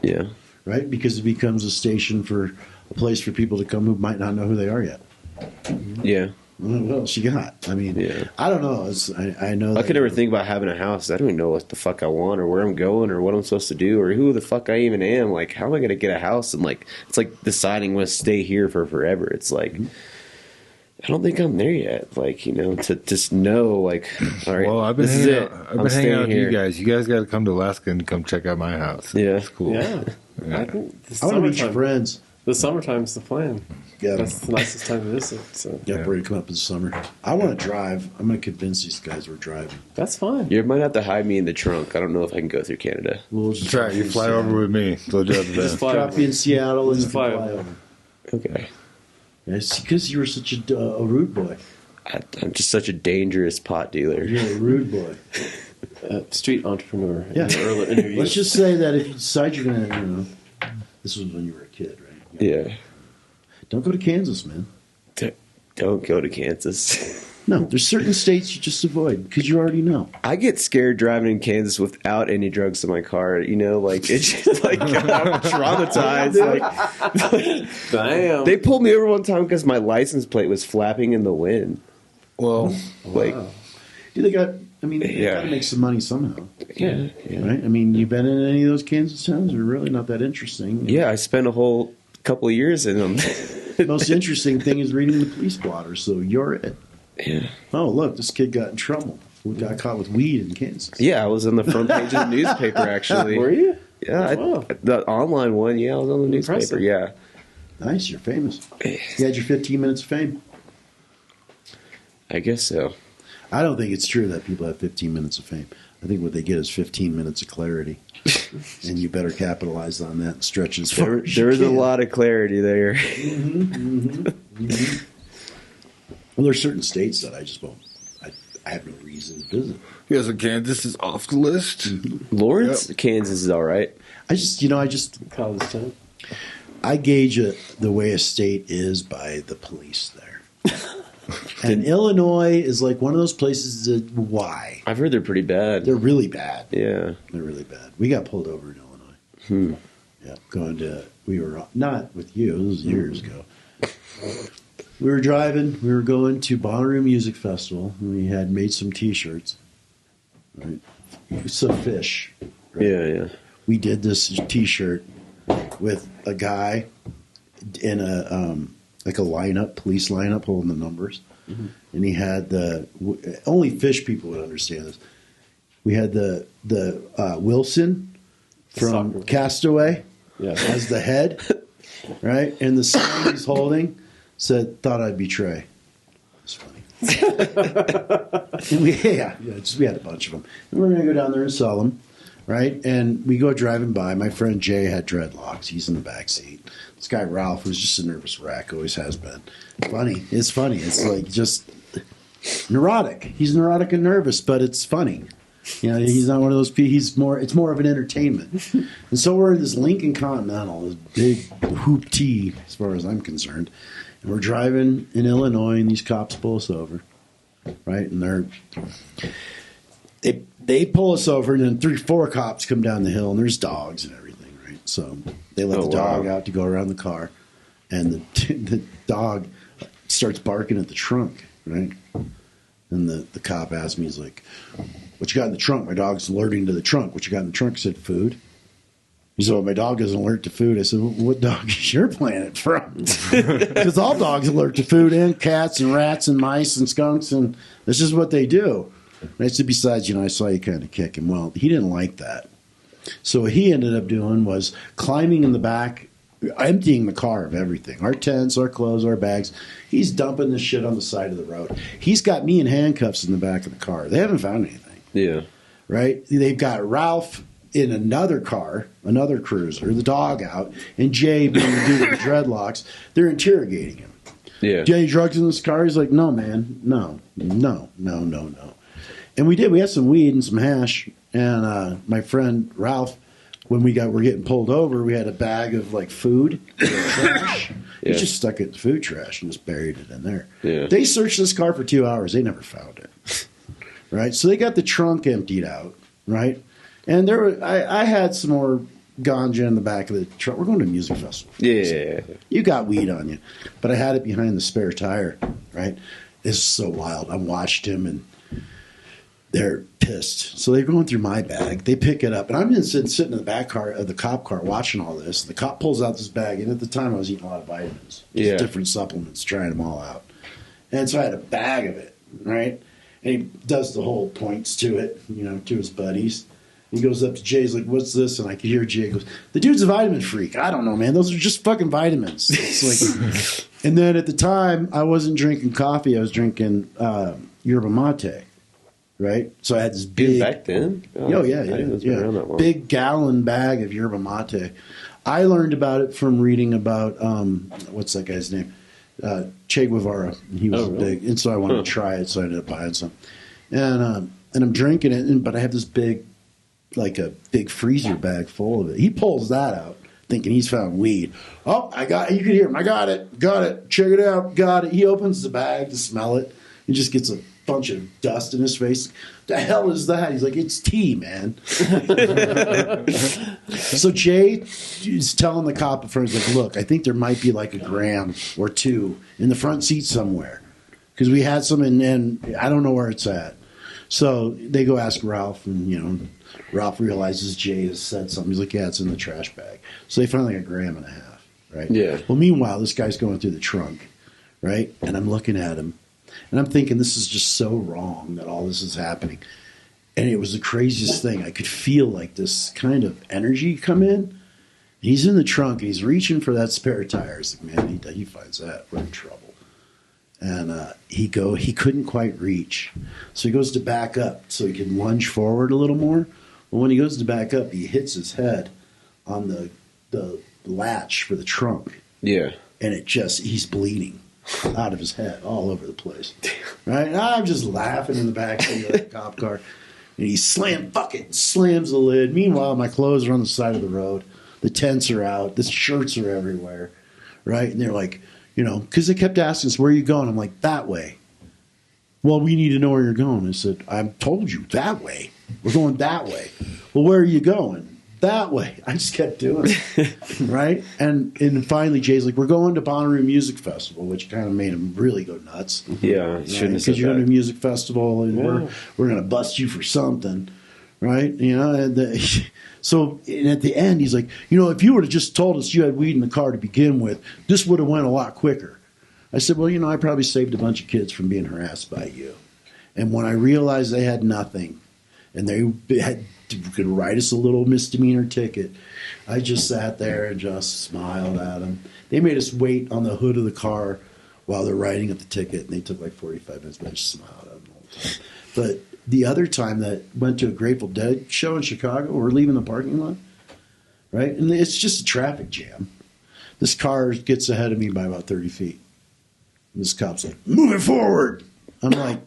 Yeah. right? Because it becomes a station for a place for people to come who might not know who they are yet. Yeah. What else you got? I mean, Yeah. I don't know. I know. I could never think about having a house. I don't even know what the fuck I want or where I'm going or what I'm supposed to do or who the fuck I even am. Like, how am I going to get a house? And like, it's like deciding when to stay here for forever. It's like, I don't think I'm there yet. Like, you know, to just know, like, all right, Well, I've been this is hanging it. out, I've I'm been hanging staying out with here. you guys. You guys got to come to Alaska and come check out my house. Yeah. It's cool. Yeah. Yeah. I think the I want to meet your summertime, friends. the summertime's the plan. Yeah, That's the nicest time to visit. So yeah, we're gonna come up in the summer. I want to drive. I'm gonna convince these guys we're driving. that's fine. You might have to hide me in the trunk. I don't know if I can go through Canada. We'll just Try it. You fly over with me. So Just fly Drop you in Seattle and Just you can fly fly over. over. Okay. Yeah, it's because you were such a rude boy. I'm just such a dangerous pot dealer. You're a rude boy. Street entrepreneur. Yeah. In your Let's youth. just say that if you decide you're gonna, you know, this was when you were a kid, right? Yeah. Don't go to Kansas, man. Don't go to Kansas. No, there's certain states you just avoid because you already know. I get scared driving in Kansas without any drugs in my car. You know, like it's just like I'm traumatized. Like Damn. they pulled me over one time because my license plate was flapping in the wind. Well, Like, Dude, they got. I mean, they Yeah. got to make some money somehow, yeah, right? I mean, you been in any of those Kansas towns? They're really not that interesting. yeah. I spent a whole couple of years in them. The most interesting thing is reading the police blotter. So you're it. Yeah. Oh, look, this kid got in trouble. We got caught with weed in Kansas. Yeah, I was on the front page of the newspaper actually. Were you? Yeah, Wow. the online one. Yeah, I was on the newspaper. Impressive. Yeah. Nice, you're famous. You had your 15 minutes of fame. I guess so. I don't think it's true that people have 15 minutes of fame. I think what they get is 15 minutes of clarity. And you better capitalize on that and stretch as far as you There is a can. lot of clarity there. Well, there's certain states that I just won't. I have no reason to visit. yeah, so Kansas is off the list. Lawrence, Kansas is all right. I just College time. I gauge the way a state is by the police there. And Illinois is like one of those places that why I've heard they're pretty bad. they're really bad. Yeah. They're really bad. We got pulled over in Illinois. Yeah, going to we were not with you. This was years ago. We were driving. We were going to Bonnaroo Music Festival. And we had made some T-shirts. Right, so fish. Right? Yeah. We did this T-shirt with a guy in a like a lineup, police lineup, holding the numbers, and he had only fish people would understand this. We had the Wilson from Soccer. Castaway Yeah. as the head, right, and the sign he's holding said, "Thought I'd betray." It's funny. And we had a bunch of them. And we're going to go down there and sell them, right? And we go driving by. My friend Jay had dreadlocks. He's in the back seat. This guy Ralph was just a nervous wreck. Always has been. Funny. It's funny. It's like just neurotic. He's neurotic and nervous, but it's funny. You know, he's not one of those people. It's more of an entertainment. And so we're in this Lincoln Continental, this big hoop T, as far as I'm concerned. And we're driving in Illinois, and these cops pull us over, right? And they pull us over, and then 3-4 cops come down the hill, and there's dogs and everything, right? So they let the dog out to go around the car, and the dog starts barking at the trunk, right? And the cop asked me, he's like, "What you got in the trunk?" My dog's alerting to the trunk. "What you got in the trunk?" I said, "Food." He said, "Well, my dog doesn't alert to food." I said, "What dog is your planet from?" Because all dogs alert to food, and cats and rats and mice and skunks, and that's just what they do. And I said, "Besides, I saw you kind of kick him." Well, he didn't like that. So what he ended up doing was climbing in the back, emptying the car of everything. Our tents, our clothes, our bags. He's dumping this shit on the side of the road. He's got me in handcuffs in the back of the car. They haven't found anything. Yeah. Right? They've got Ralph in another car, another cruiser, the dog out, and Jay being the dude with the dreadlocks. They're interrogating him. Yeah. "Jay, drugs in this car?" He's like, "No, man. No. And we did. We had some weed and some hash. And my friend Ralph, when we're getting pulled over, we had a bag of like food, trash. Yeah. He just stuck it in food trash and just buried it in there. Yeah. They searched this car for 2 hours. They never found it. Right? So they got the trunk emptied out. Right? And I had some more ganja in the back of the truck. We're going to a music festival. Yeah. You got weed on you. But I had it behind the spare tire, right? This is so wild. I watched him, and they're pissed. So they're going through my bag. They pick it up, and I'm sitting in the back car of the cop car watching all this. The cop pulls out this bag, and at the time I was eating a lot of vitamins, just different supplements, trying them all out. And so I had a bag of it, right? And he does the whole points to it, to his buddies. He goes up to Jay, he's like, what's this? And I can hear Jay goes, the dude's a vitamin freak. I don't know, man. Those are just fucking vitamins. It's like, and then at the time, I wasn't drinking coffee. I was drinking yerba mate, right? So I had this big... Back then? Yeah. Big gallon bag of yerba mate. I learned about it from reading about, what's that guy's name? Che Guevara. He was big. And so I wanted to try it, so I ended up buying some. And I'm drinking it, but I have this big freezer bag full of it. He pulls that out, thinking he's found weed. Oh, you can hear him. I got it. Check it out. Got it. He opens the bag to smell it. He just gets a bunch of dust in his face. The hell is that? He's like, it's tea, man. So Jay is telling the cop in front, he's like, look, I think there might be like a gram or two in the front seat somewhere. Because we had some, and I don't know where it's at. So they go ask Ralph, and, Ralph realizes Jay has said something. He's like, yeah, it's in the trash bag. So they find like 1.5 grams, right? Yeah. Well, meanwhile, this guy's going through the trunk, right? And I'm looking at him, and I'm thinking, this is just so wrong that all this is happening. And it was the craziest thing. I could feel like this kind of energy come in. He's in the trunk, and he's reaching for that spare tire. It's like, man, he finds that, we're in trouble. And he couldn't quite reach. So he goes to back up so he can lunge forward a little more. Well, when he goes to back up, he hits his head on the latch for the trunk. Yeah. And he's bleeding out of his head all over the place. Right? And I'm just laughing in the back of the cop car. And he slams the lid. Meanwhile, my clothes are on the side of the road. The tents are out. The shirts are everywhere. Right? And they're like, because they kept asking us, where are you going? I'm like, that way. Well, we need to know where you're going. I said, I told you, that way. We're going that way. Well, where are you going? That way. I just kept doing it. Right? And finally, Jay's like, we're going to Bonnaroo Music Festival, which kind of made him really go nuts. Yeah, right? Because you're going to a music festival, and we're going to bust you for something. Right? So at the end, he's like, if you would have just told us you had weed in the car to begin with, this would have went a lot quicker. I said, well, I probably saved a bunch of kids from being harassed by you. And when I realized they had nothing, and they could write us a little misdemeanor ticket, I just sat there and just smiled at them. They made us wait on the hood of the car while they're writing up the ticket, and they took like 45 minutes, but I just smiled at them the whole time. But the other time that went to a Grateful Dead show in Chicago, we're leaving the parking lot, right? And it's just a traffic jam. This car gets ahead of me by about 30 feet. And this cop's like, move it forward. I'm like,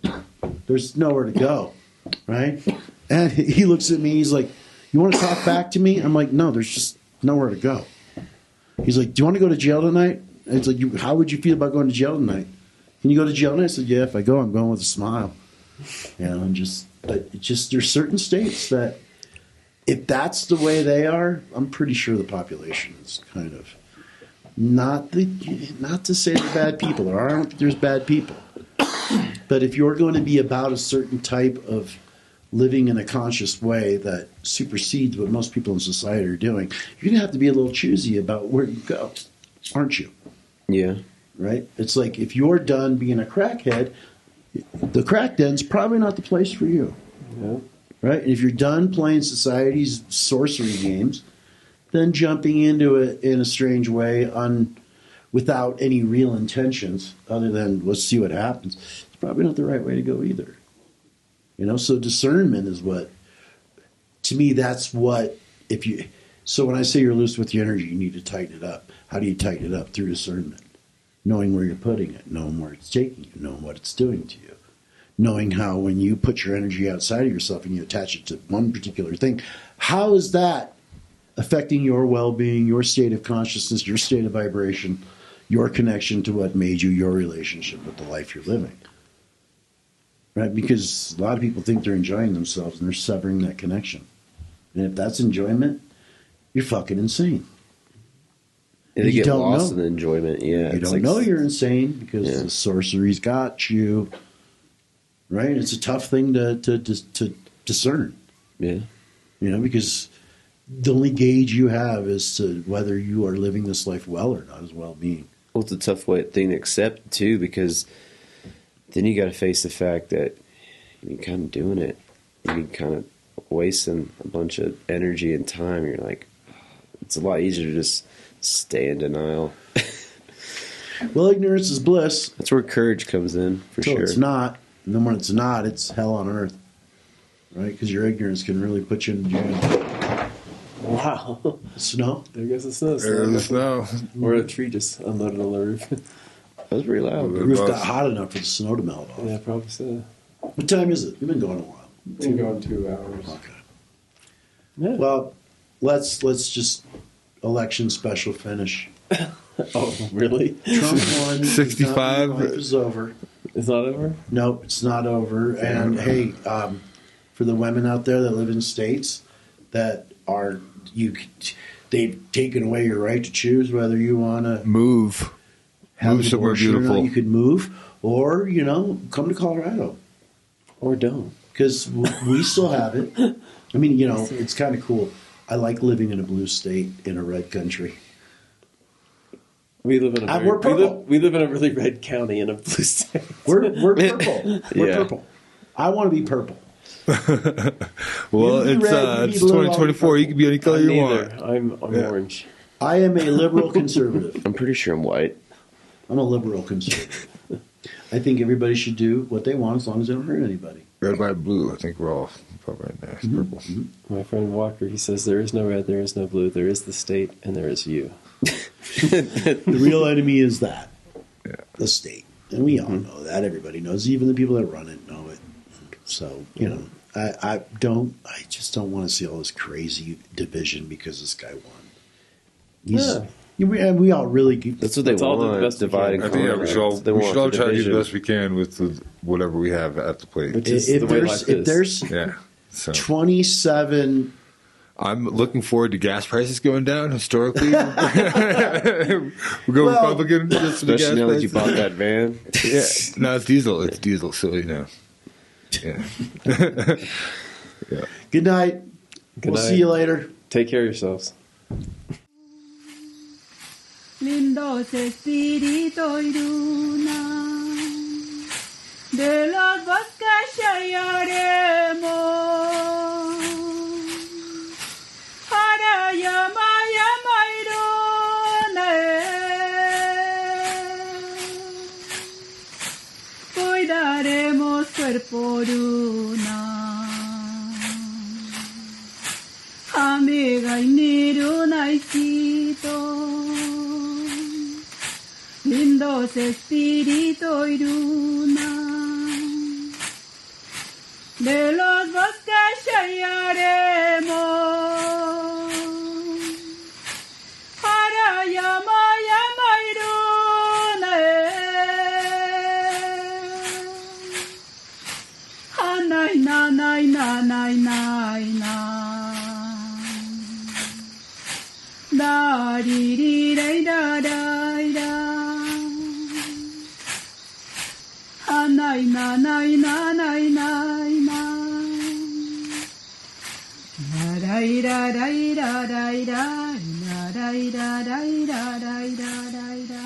there's nowhere to go, right? And he looks at me, he's like, you want to talk back to me? I'm like, no, there's just nowhere to go. He's like, do you want to go to jail tonight? And it's like, how would you feel about going to jail tonight? Can you go to jail tonight? I said, yeah, if I go, I'm going with a smile. There's certain states that if that's the way they are, I'm pretty sure the population is kind of not to say they're bad people. There's bad people. But if you're going to be about a certain type of living in a conscious way that supersedes what most people in society are doing, you're going to have to be a little choosy about where you go, aren't you? Yeah. Right? It's like if you're done being a crackhead, the crack den's probably not the place for you. Yeah. Right? And if you're done playing society's sorcery games, then jumping into it in a strange way without any real intentions other than let's see what happens, it's probably not the right way to go either. So discernment is what, to me, that's what, so when I say you're loose with your energy, you need to tighten it up. How do you tighten it up? Through discernment. Knowing where you're putting it, knowing where it's taking you, knowing what it's doing to you. Knowing how when you put your energy outside of yourself and you attach it to one particular thing, how is that affecting your well-being, your state of consciousness, your state of vibration, your connection to what made you, your relationship with the life you're living? Right? Because a lot of people think they're enjoying themselves and they're severing that connection. And if that's enjoyment, you're fucking insane. And they You get don't lost know. in the enjoyment. Yeah, You it's don't know you're insane because Yeah. the sorcery's got you. Right? It's a tough thing to discern. Yeah, Because the only gauge you have is to whether you are living this life well or not, as well-being. well, it's a tough thing to accept too, because then you got to face the fact that you're kind of doing it. You're kind of wasting a bunch of energy and time. You're like, it's a lot easier to just stay in denial. Well, ignorance is bliss. That's where courage comes in, for Until sure. it's not. And then when it's not, it's hell on earth. Right? Because your ignorance can really put you in jail. Wow. Snow? There goes the snow. There's the snow. Or a tree just unloaded on the roof. That was pretty loud. The roof got hot enough for the snow to melt off. Yeah, probably so. What time is it? We've been going a while. Been going 2 hours. Okay. Yeah. Well, let's just election special finish. Oh, really? Trump won. 65. Life is over. It's not over? Nope, it's not over. And hey, for the women out there that live in states that are they've taken away your right to choose whether you want to Move. have Move an somewhere abortion or not. beautiful. You could move, or come to Colorado Or don't. because we still have it. I mean, it's kind of cool. I like living in a blue state in a red country. We live in a we're purple. we live in a really red county in a blue state. We're purple. We're Yeah. purple. I want to be purple. Well, You can be it's red, you can be it's blue, 2024. You can be any color I'm you neither. want. I'm Yeah. orange. I am a liberal conservative. I'm pretty sure I'm white. I'm a liberal conservative. I think everybody should do what they want as long as they don't hurt anybody. Red, white, blue. I think we're all probably in there. It's purple. My friend Walker, he says there is no red, there is no blue, there is the state, and there is you. The real enemy is that, Yeah. the state. And we all know that. Everybody knows. Even the people that run it know it. So, I just don't want to see all this crazy division because this guy won. And we all really keep. That's what they Let's all do the want. best we Divide can. and I think conquer. we should all, They we want should all the try to do division. the best we can with whatever we have at the plate. Which is the way life if is. there's Yeah. So 27, I'm looking forward to gas prices going down. Historically, we go Well, Republican. Just for the Especially gas now that you prices. bought that van. Yeah, no, it's diesel. It's diesel. So Yeah. good night. Good We'll night. see you later. Take care of yourselves. Lindos espíritu y luna, de los bosques hallaremos. Ahora llama, llama Irune. Cuidaremos cuerpo luna. Amiga y nirunaicito. Lindos espíritu y luna, de los bosques hallaremos. Ahora llama, llama Irune. Anay, nanay, nanay, nay, nay. Da, di, di, da, da, da. Nay, na, nay, na, nay, nay, nay. Da, da, da, da, da, da, da, da, da, da, da, da, da, da, da, da.